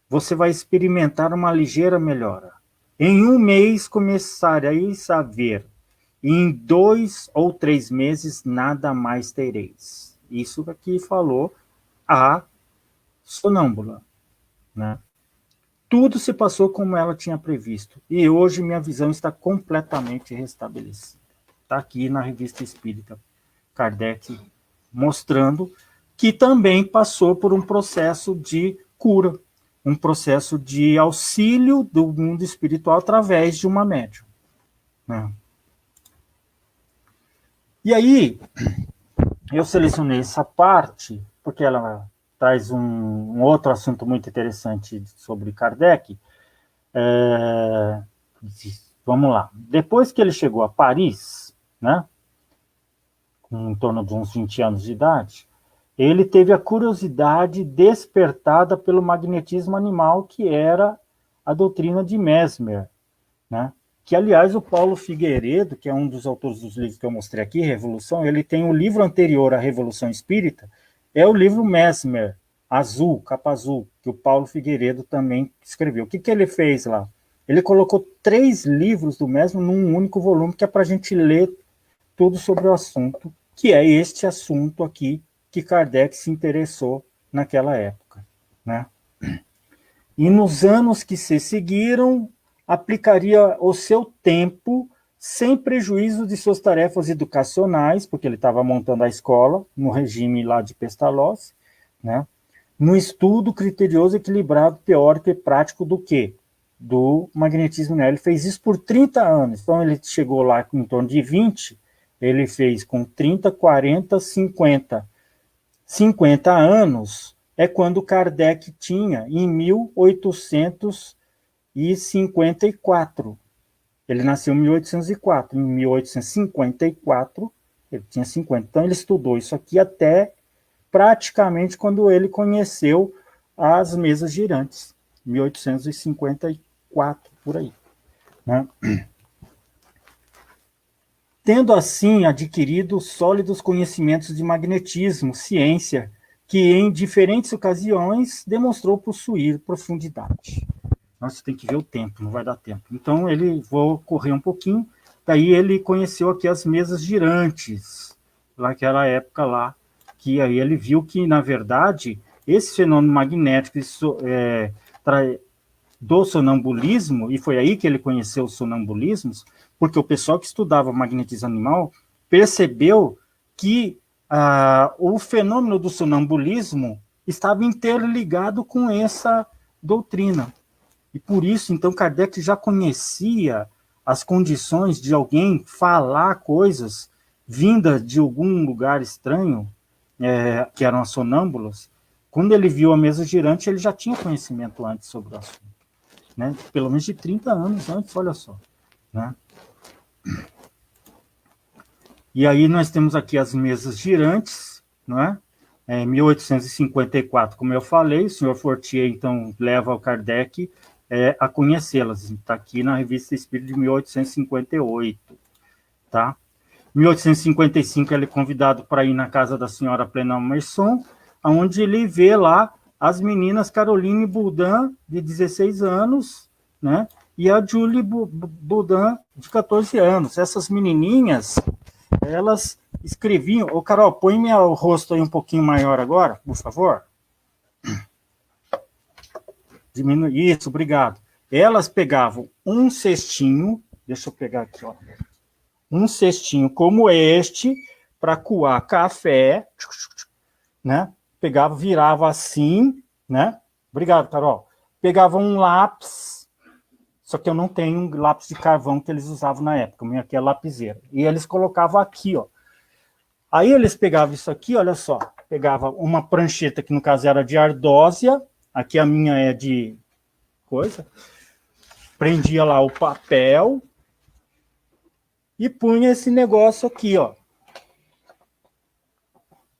você vai experimentar uma ligeira melhora. Em um mês começareis a ver. E em 2 ou 3 meses nada mais tereis. Isso aqui falou a sonâmbula, né? Tudo se passou como ela tinha previsto. E hoje minha visão está completamente restabelecida. Está aqui na Revista Espírita, Kardec mostrando que também passou por um processo de cura, um processo de auxílio do mundo espiritual através de uma médium, né? E aí, eu selecionei essa parte, porque ela traz um outro assunto muito interessante sobre Kardec. Vamos lá. Depois que ele chegou a Paris, né, em torno de uns 20 anos de idade, ele teve a curiosidade despertada pelo magnetismo animal, que era a doutrina de Mesmer, né? Que, aliás, o Paulo Figueiredo, que é um dos autores dos livros que eu mostrei aqui, Revolução, ele tem um livro anterior à Revolução Espírita, é o livro Mesmer, azul, capa azul, que o Paulo Figueiredo também escreveu. O que ele fez lá? Ele colocou 3 livros do Mesmer num único volume, que é para a gente ler tudo sobre o assunto, que é este assunto aqui que Kardec se interessou naquela época, né? E nos anos que se seguiram, aplicaria o seu tempo sem prejuízo de suas tarefas educacionais, porque ele estava montando a escola no regime lá de Pestalozzi, né? No estudo criterioso, equilibrado, teórico e prático do quê? Do magnetismo, né? Ele fez isso por 30 anos, então ele chegou lá em torno de 20, ele fez com 30, 40, 50. 50 anos é quando Kardec tinha, em 1854. Ele nasceu em 1804. Em 1854, ele tinha 50. Então, ele estudou isso aqui até praticamente quando ele conheceu as mesas girantes. 1854, por aí, né? Tendo assim adquirido sólidos conhecimentos de magnetismo, ciência, que em diferentes ocasiões demonstrou possuir profundidade. Nossa, tem que ver o tempo, não vai dar tempo. Então, vou correr um pouquinho, daí ele conheceu aqui as mesas girantes, naquela época lá, que aí ele viu que, na verdade, esse fenômeno magnético do sonambulismo, e foi aí que ele conheceu os sonambulismos, porque o pessoal que estudava magnetismo animal percebeu que o fenômeno do sonambulismo estava interligado com essa doutrina. E por isso, então, Kardec já conhecia as condições de alguém falar coisas vindas de algum lugar estranho, que eram as sonâmbulas. Quando ele viu a mesa girante, ele já tinha conhecimento antes sobre o assunto, né? Pelo menos de 30 anos antes, olha só, né? E aí nós temos aqui as mesas girantes, não é? 1854, como eu falei, o senhor Fortier, então, leva o Kardec a conhecê-las. Está aqui na Revista Espírita de 1858, tá? Em 1855, ele é convidado para ir na casa da senhora Plenel Merson, onde ele vê lá as meninas Caroline Boudin, de 16 anos, né? E a Julie Boudin, de 14 anos. Essas menininhas, elas escreviam... Ô, Carol, põe meu rosto aí um pouquinho maior agora, por favor. Diminui. Isso, obrigado. Elas pegavam um cestinho, deixa eu pegar aqui, ó. Um cestinho como este, para coar café, né? Pegava, virava assim, né? Obrigado, Carol. Pegava um lápis, só que eu não tenho um lápis de carvão que eles usavam na época, o meu aqui é lapiseira. E eles colocavam aqui, ó. Aí eles pegavam isso aqui, olha só, pegava uma prancheta, que no caso era de ardósia, aqui a minha é de coisa, prendia lá o papel e punha esse negócio aqui, ó.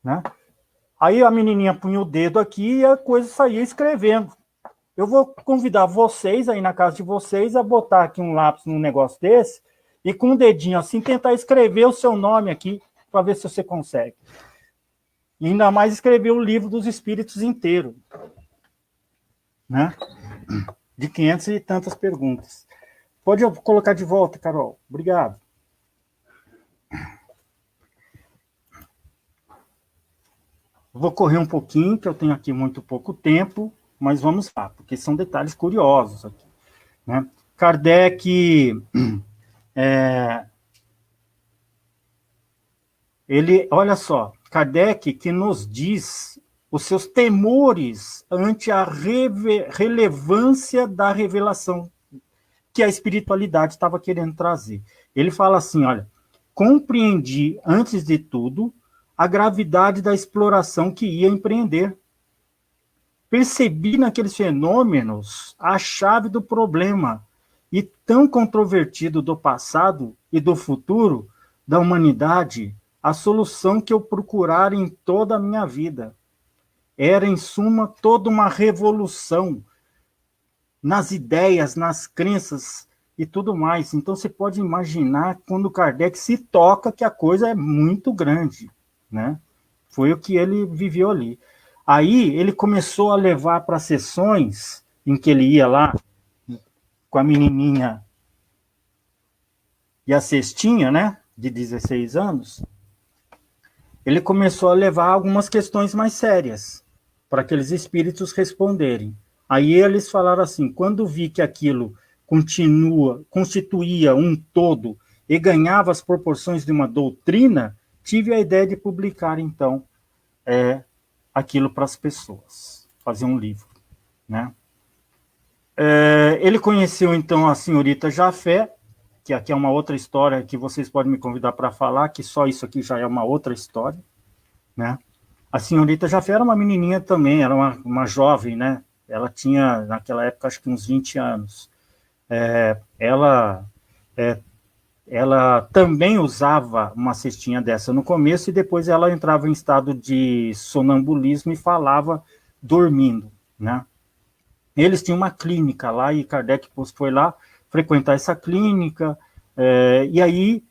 Né? Aí a menininha punha o dedo aqui e a coisa saía escrevendo. Eu vou convidar vocês aí na casa de vocês a botar aqui um lápis num negócio desse e com o dedinho assim tentar escrever o seu nome aqui para ver se você consegue. E ainda mais escrever o livro dos espíritos inteiro, né? De 500 e tantas perguntas. Pode colocar de volta, Carol. Obrigado. Vou correr um pouquinho, que eu tenho aqui muito pouco tempo, mas vamos lá, porque são detalhes curiosos aqui, né? Kardec, olha só, Kardec que nos diz os seus temores ante a relevância da revelação que a espiritualidade estava querendo trazer. Ele fala assim, olha, compreendi, antes de tudo, a gravidade da exploração que ia empreender. Percebi naqueles fenômenos a chave do problema, e tão controvertido do passado e do futuro da humanidade, a solução que eu procurara em toda a minha vida. Era, em suma, toda uma revolução nas ideias, nas crenças e tudo mais. Então, você pode imaginar quando Kardec se toca que a coisa é muito grande, né? Foi o que ele viveu ali. Aí, ele começou a levar para sessões em que ele ia lá com a menininha e a cestinha, né, de 16 anos, ele começou a levar algumas questões mais sérias para aqueles espíritos responderem. Aí eles falaram assim, quando vi que aquilo constituía um todo e ganhava as proporções de uma doutrina, tive a ideia de publicar, então, aquilo para as pessoas, fazer um livro, né? Ele conheceu, então, a senhorita Jafé, que aqui é uma outra história que vocês podem me convidar para falar, que só isso aqui já é uma outra história, né? A senhorita Jafé era uma menininha também, era uma jovem, né? Ela tinha, naquela época, acho que uns 20 anos. Ela também usava uma cestinha dessa no começo e depois ela entrava em estado de sonambulismo e falava dormindo, né? Eles tinham uma clínica lá e Kardec foi lá frequentar essa clínica, e aí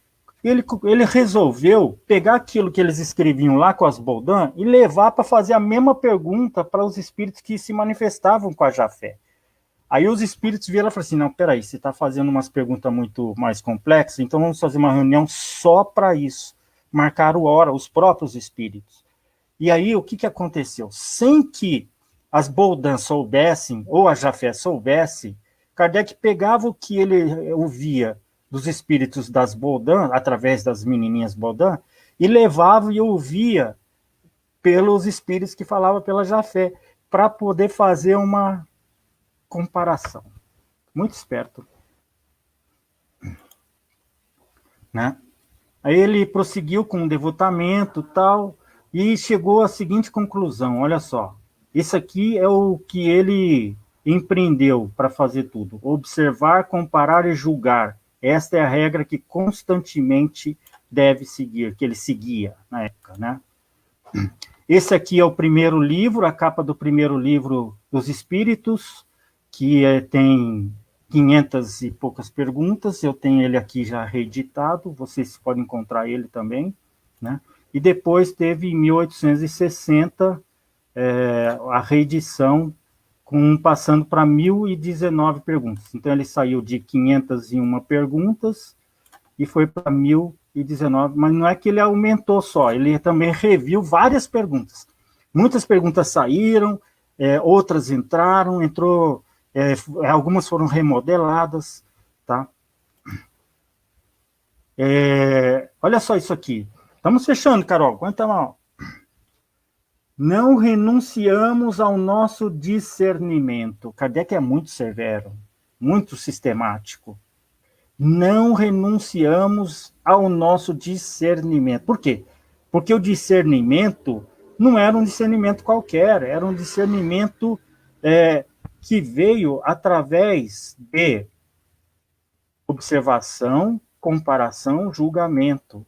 ele resolveu pegar aquilo que eles escreviam lá com as Boldan e levar para fazer a mesma pergunta para os espíritos que se manifestavam com a Jafé. Aí os espíritos viram e falaram assim, não, peraí, você está fazendo umas perguntas muito mais complexas, então vamos fazer uma reunião só para isso. Marcaram hora, os próprios espíritos. E aí o que aconteceu? Sem que as Boldan soubessem, ou a Jafé soubesse, Kardec pegava o que ele ouvia dos espíritos das Boldan, através das menininhas Boldan, e levava e ouvia pelos espíritos que falavam pela Jafé, para poder fazer uma comparação. Muito esperto. Né? Aí ele prosseguiu com o devotamento e tal, e chegou à seguinte conclusão, olha só, isso aqui é o que ele empreendeu para fazer tudo, observar, comparar e julgar. Esta é a regra que constantemente deve seguir, que ele seguia na época, né? Esse aqui é o primeiro livro, a capa do primeiro livro dos Espíritos, que tem 500 e poucas perguntas, eu tenho ele aqui já reeditado, vocês podem encontrar ele também, né? E depois teve, em 1860, a reedição, passando para 1.019 perguntas. Então, ele saiu de 501 perguntas e foi para 1.019, mas não é que ele aumentou só, ele também reviu várias perguntas. Muitas perguntas saíram, outras entraram, algumas foram remodeladas, tá? Olha só isso aqui. Estamos fechando, Carol, aguenta mal. Não renunciamos ao nosso discernimento. Kardec é muito severo, muito sistemático. Não renunciamos ao nosso discernimento. Por quê? Porque o discernimento não era um discernimento qualquer, era um discernimento que veio através de observação, comparação, julgamento,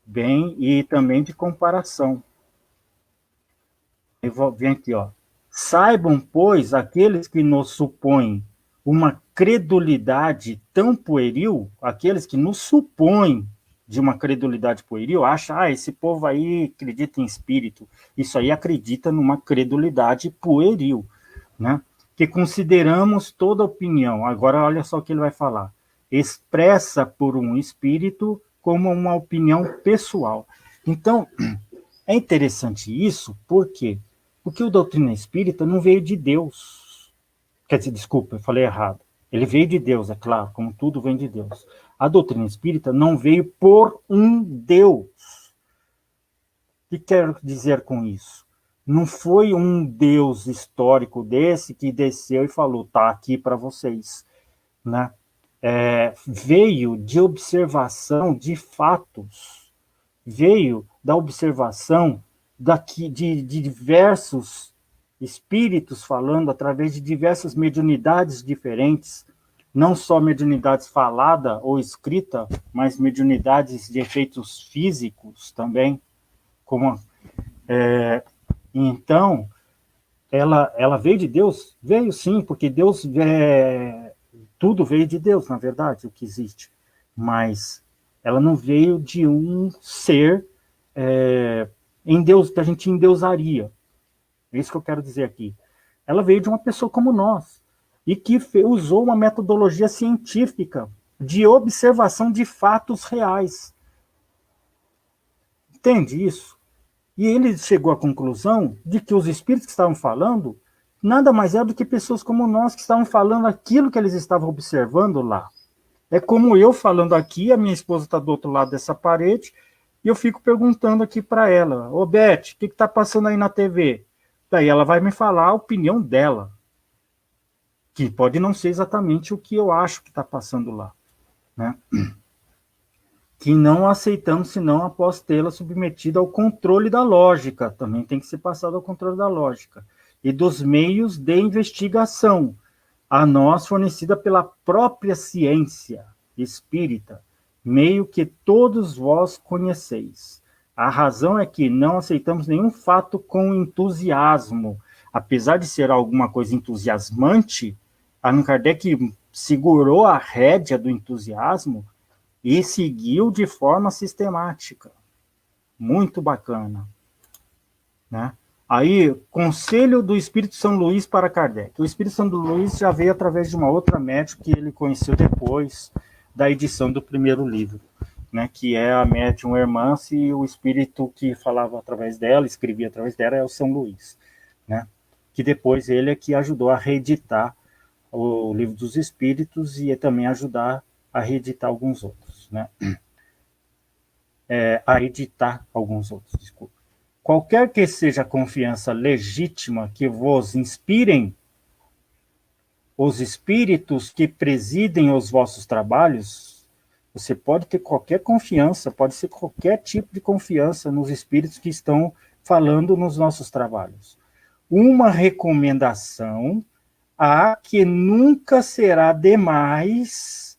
bem, e também de comparação. Vem aqui, ó. Saibam, pois, aqueles que nos supõem uma credulidade tão pueril, aqueles que nos supõem de uma credulidade pueril, acham, esse povo aí acredita em espírito, isso aí acredita numa credulidade pueril, né? Que consideramos toda opinião, agora olha só o que ele vai falar, expressa por um espírito como uma opinião pessoal. Então, é interessante isso, por quê? Porque o doutrina espírita não veio de Deus. Quer dizer, desculpa, eu falei errado. Ele veio de Deus, é claro, como tudo vem de Deus. A doutrina espírita não veio por um Deus. O que quero dizer com isso? Não foi um Deus histórico desse que desceu e falou, tá aqui para vocês, né? Veio de observação de fatos, veio da observação de diversos espíritos falando através de diversas mediunidades diferentes, não só mediunidades falada ou escrita, mas mediunidades de efeitos físicos também, como então ela veio de Deus? Veio sim, porque Deus tudo veio de Deus, na verdade, o que existe. Mas ela não veio de um ser em Deus, que a gente endeusaria. É isso que eu quero dizer aqui. Ela veio de uma pessoa como nós, e que usou uma metodologia científica de observação de fatos reais. Entende isso? E ele chegou à conclusão de que os espíritos que estavam falando nada mais é do que pessoas como nós que estavam falando aquilo que eles estavam observando lá. É como eu falando aqui, a minha esposa está do outro lado dessa parede, e eu fico perguntando aqui para ela, ô Beth, o que está passando aí na TV? Daí ela vai me falar a opinião dela, que pode não ser exatamente o que eu acho que está passando lá, né? Que não aceitamos senão após tê-la submetida ao controle da lógica, também tem que ser passado ao controle da lógica, e dos meios de investigação, a nós fornecida pela própria ciência espírita, meio que todos vós conheceis. A razão é que não aceitamos nenhum fato com entusiasmo, apesar de ser alguma coisa entusiasmante, Allan Kardec segurou a rédea do entusiasmo e seguiu de forma sistemática. Muito bacana, né? Aí, conselho do Espírito São Luís para Kardec. O Espírito São Luís já veio através de uma outra médium que ele conheceu depois da edição do primeiro livro, né, que é a médium Hermance, e o espírito que falava através dela, escrevia através dela, é o São Luís, né? Que depois ele é que ajudou a reeditar o Livro dos Espíritos e também ajudar a reeditar alguns outros, né? A editar alguns outros, desculpa. Qualquer que seja a confiança legítima que vos inspirem os espíritos que presidem os vossos trabalhos, você pode ter qualquer confiança, pode ser qualquer tipo de confiança nos espíritos que estão falando nos nossos trabalhos. Uma recomendação a que nunca será demais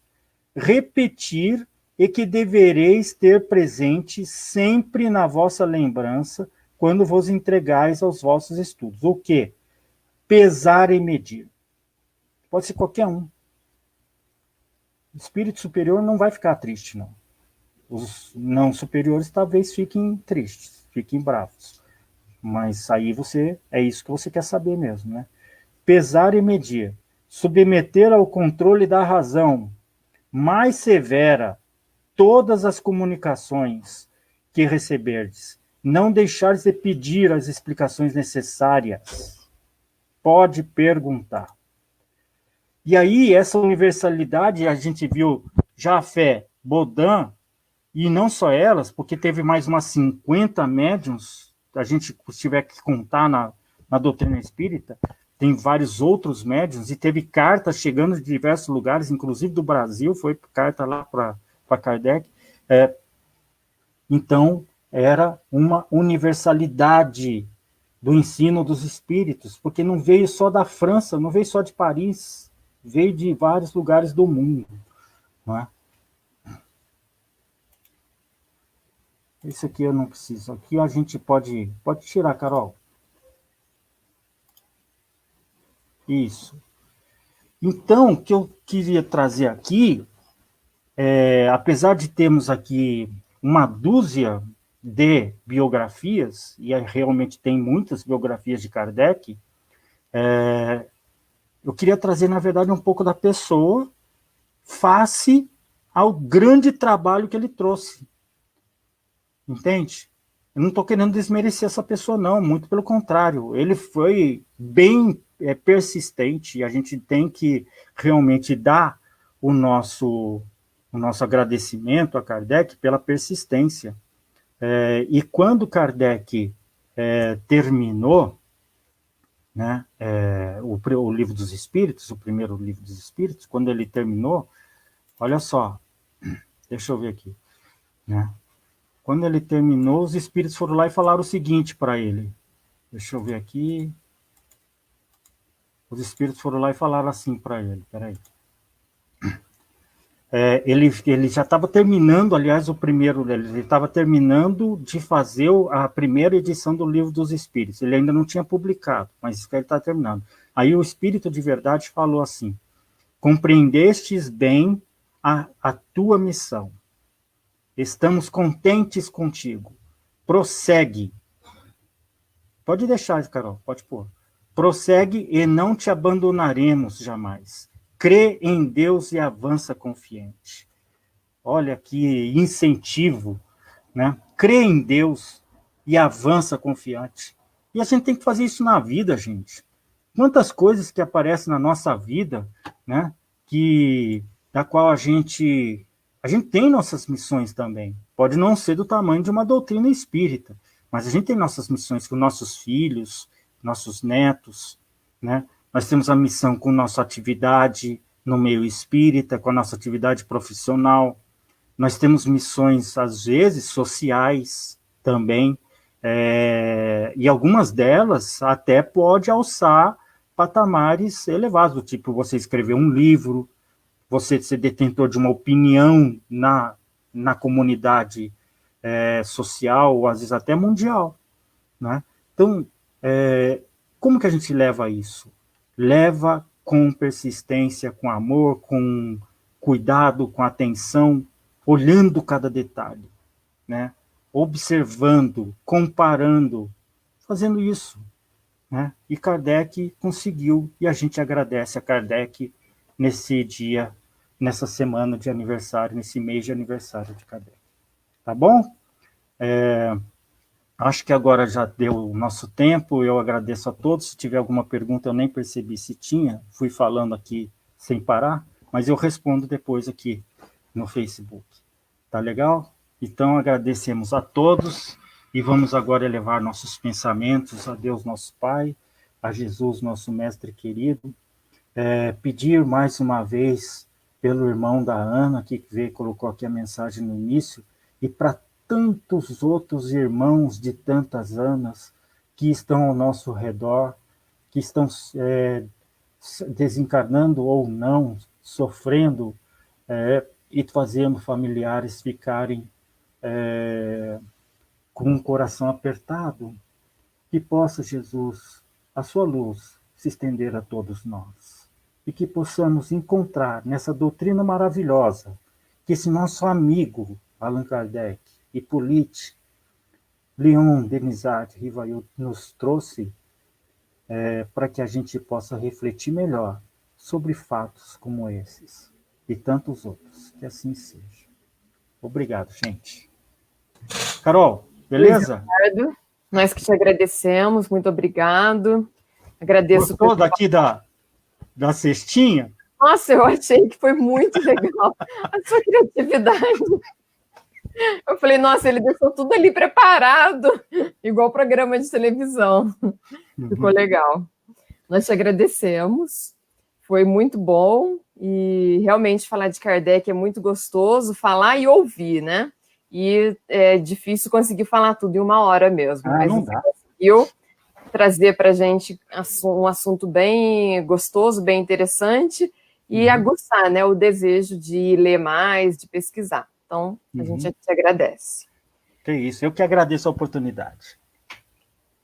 repetir e que devereis ter presente sempre na vossa lembrança quando vos entregais aos vossos estudos. O quê? Pesar e medir. Pode ser qualquer um. O espírito superior não vai ficar triste, não. Os não superiores talvez fiquem tristes, fiquem bravos. Mas aí é isso que você quer saber mesmo, né? Pesar e medir. Submeter ao controle da razão mais severa todas as comunicações que receberdes. Não deixares de pedir as explicações necessárias. Pode perguntar. E aí, essa universalidade, a gente viu Jafé, Baudin, e não só elas, porque teve mais umas 50 médiuns, a gente tiver que contar na doutrina espírita, tem vários outros médiuns, e teve cartas chegando de diversos lugares, inclusive do Brasil, foi carta lá para Kardec. Então, era uma universalidade do ensino dos espíritos, porque não veio só da França, não veio só de Paris, veio de vários lugares do mundo, não é? Isso aqui eu não preciso. Aqui a gente pode tirar, Carol. Isso. Então, o que eu queria trazer aqui, apesar de termos aqui uma dúzia de biografias, e realmente tem muitas biografias de Kardec, eu queria trazer, na verdade, um pouco da pessoa face ao grande trabalho que ele trouxe. Entende? Eu não estou querendo desmerecer essa pessoa, não, muito pelo contrário. Ele foi bem persistente, e a gente tem que realmente dar o nosso agradecimento a Kardec pela persistência. E quando Kardec terminou, né, o Livro dos Espíritos, o primeiro Livro dos Espíritos, quando ele terminou, olha só, deixa eu ver aqui, né? Quando ele terminou, os espíritos foram lá e falaram o seguinte para ele. Deixa eu ver aqui. Os espíritos foram lá e falaram assim para ele. Peraí. Ele já estava terminando, aliás, o primeiro, ele estava terminando de fazer a primeira edição do Livro dos Espíritos. Ele ainda não tinha publicado, mas isso que ele está terminando. Aí o Espírito de Verdade falou assim: compreendestes bem a tua missão. Estamos contentes contigo. Prossegue. Pode deixar, Carol, pode pôr. Prossegue e não te abandonaremos jamais. Crê em Deus e avança confiante. Olha que incentivo, né? Crê em Deus e avança confiante. E a gente tem que fazer isso na vida, gente. Quantas coisas que aparecem na nossa vida, né? Da qual a gente tem nossas missões também. Pode não ser do tamanho de uma doutrina espírita, mas a gente tem nossas missões com nossos filhos, nossos netos, né? Nós temos a missão com nossa atividade no meio espírita, com a nossa atividade profissional. Nós temos missões, às vezes, sociais também, e algumas delas até pode alçar patamares elevados, do tipo você escrever um livro, você ser detentor de uma opinião na comunidade social, ou às vezes até mundial, né? Então, como que a gente leva a isso? Leva com persistência, com amor, com cuidado, com atenção, olhando cada detalhe, né? Observando, comparando, fazendo isso, né? E Kardec conseguiu, e a gente agradece a Kardec nesse dia, nessa semana de aniversário, nesse mês de aniversário de Kardec. Tá bom? Acho que agora já deu o nosso tempo, eu agradeço a todos. Se tiver alguma pergunta, eu nem percebi se tinha, fui falando aqui sem parar, mas eu respondo depois aqui no Facebook. Tá legal? Então, agradecemos a todos e vamos agora elevar nossos pensamentos a Deus, nosso Pai, a Jesus, nosso Mestre querido, pedir mais uma vez pelo irmão da Ana, que veio, colocou aqui a mensagem no início, e para tantos outros irmãos de tantas Anas que estão ao nosso redor, que estão desencarnando ou não, sofrendo e fazendo familiares ficarem com o coração apertado, que possa, Jesus, a sua luz se estender a todos nós e que possamos encontrar nessa doutrina maravilhosa que esse nosso amigo Allan Kardec, Hippolyte, Leon Denisard Rivail nos trouxe para que a gente possa refletir melhor sobre fatos como esses e tantos outros. Que assim seja. Obrigado, gente. Carol, beleza? Obrigado. Nós que te agradecemos, muito obrigado. Agradeço. Gostou daqui da cestinha? Nossa, eu achei que foi muito legal a sua criatividade. Eu falei, nossa, ele deixou tudo ali preparado, igual programa de televisão. Ficou legal. Nós te agradecemos, foi muito bom, e realmente falar de Kardec é muito gostoso, falar e ouvir, né? E é difícil conseguir falar tudo em uma hora mesmo, mas não você dá. conseguiu trazer para a gente um assunto bem gostoso, bem interessante, e aguçar, né, o desejo de ler mais, de pesquisar. Então, a gente te agradece. Que isso, eu que agradeço a oportunidade.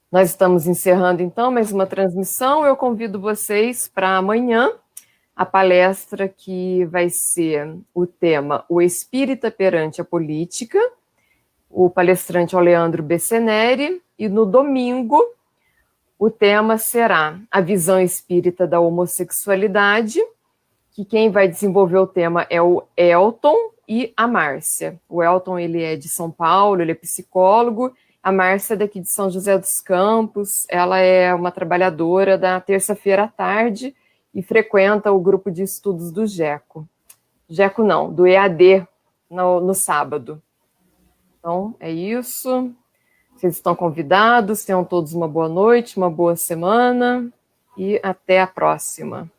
Nós estamos encerrando, então, mais uma transmissão. Eu convido vocês para amanhã, a palestra que vai ser o tema O Espírita perante a Política. O palestrante é o Leandro Besseneri. E no domingo, o tema será a visão espírita da homossexualidade, que quem vai desenvolver o tema é o Elton e a Márcia. O Elton, ele é de São Paulo, ele é psicólogo. A Márcia é daqui de São José dos Campos. Ela é uma trabalhadora da terça-feira à tarde e frequenta o grupo de estudos do GECO. GECO não, do EAD, no sábado. Então, é isso. Vocês estão convidados. Tenham todos uma boa noite, uma boa semana e até a próxima.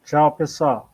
Tchau, pessoal.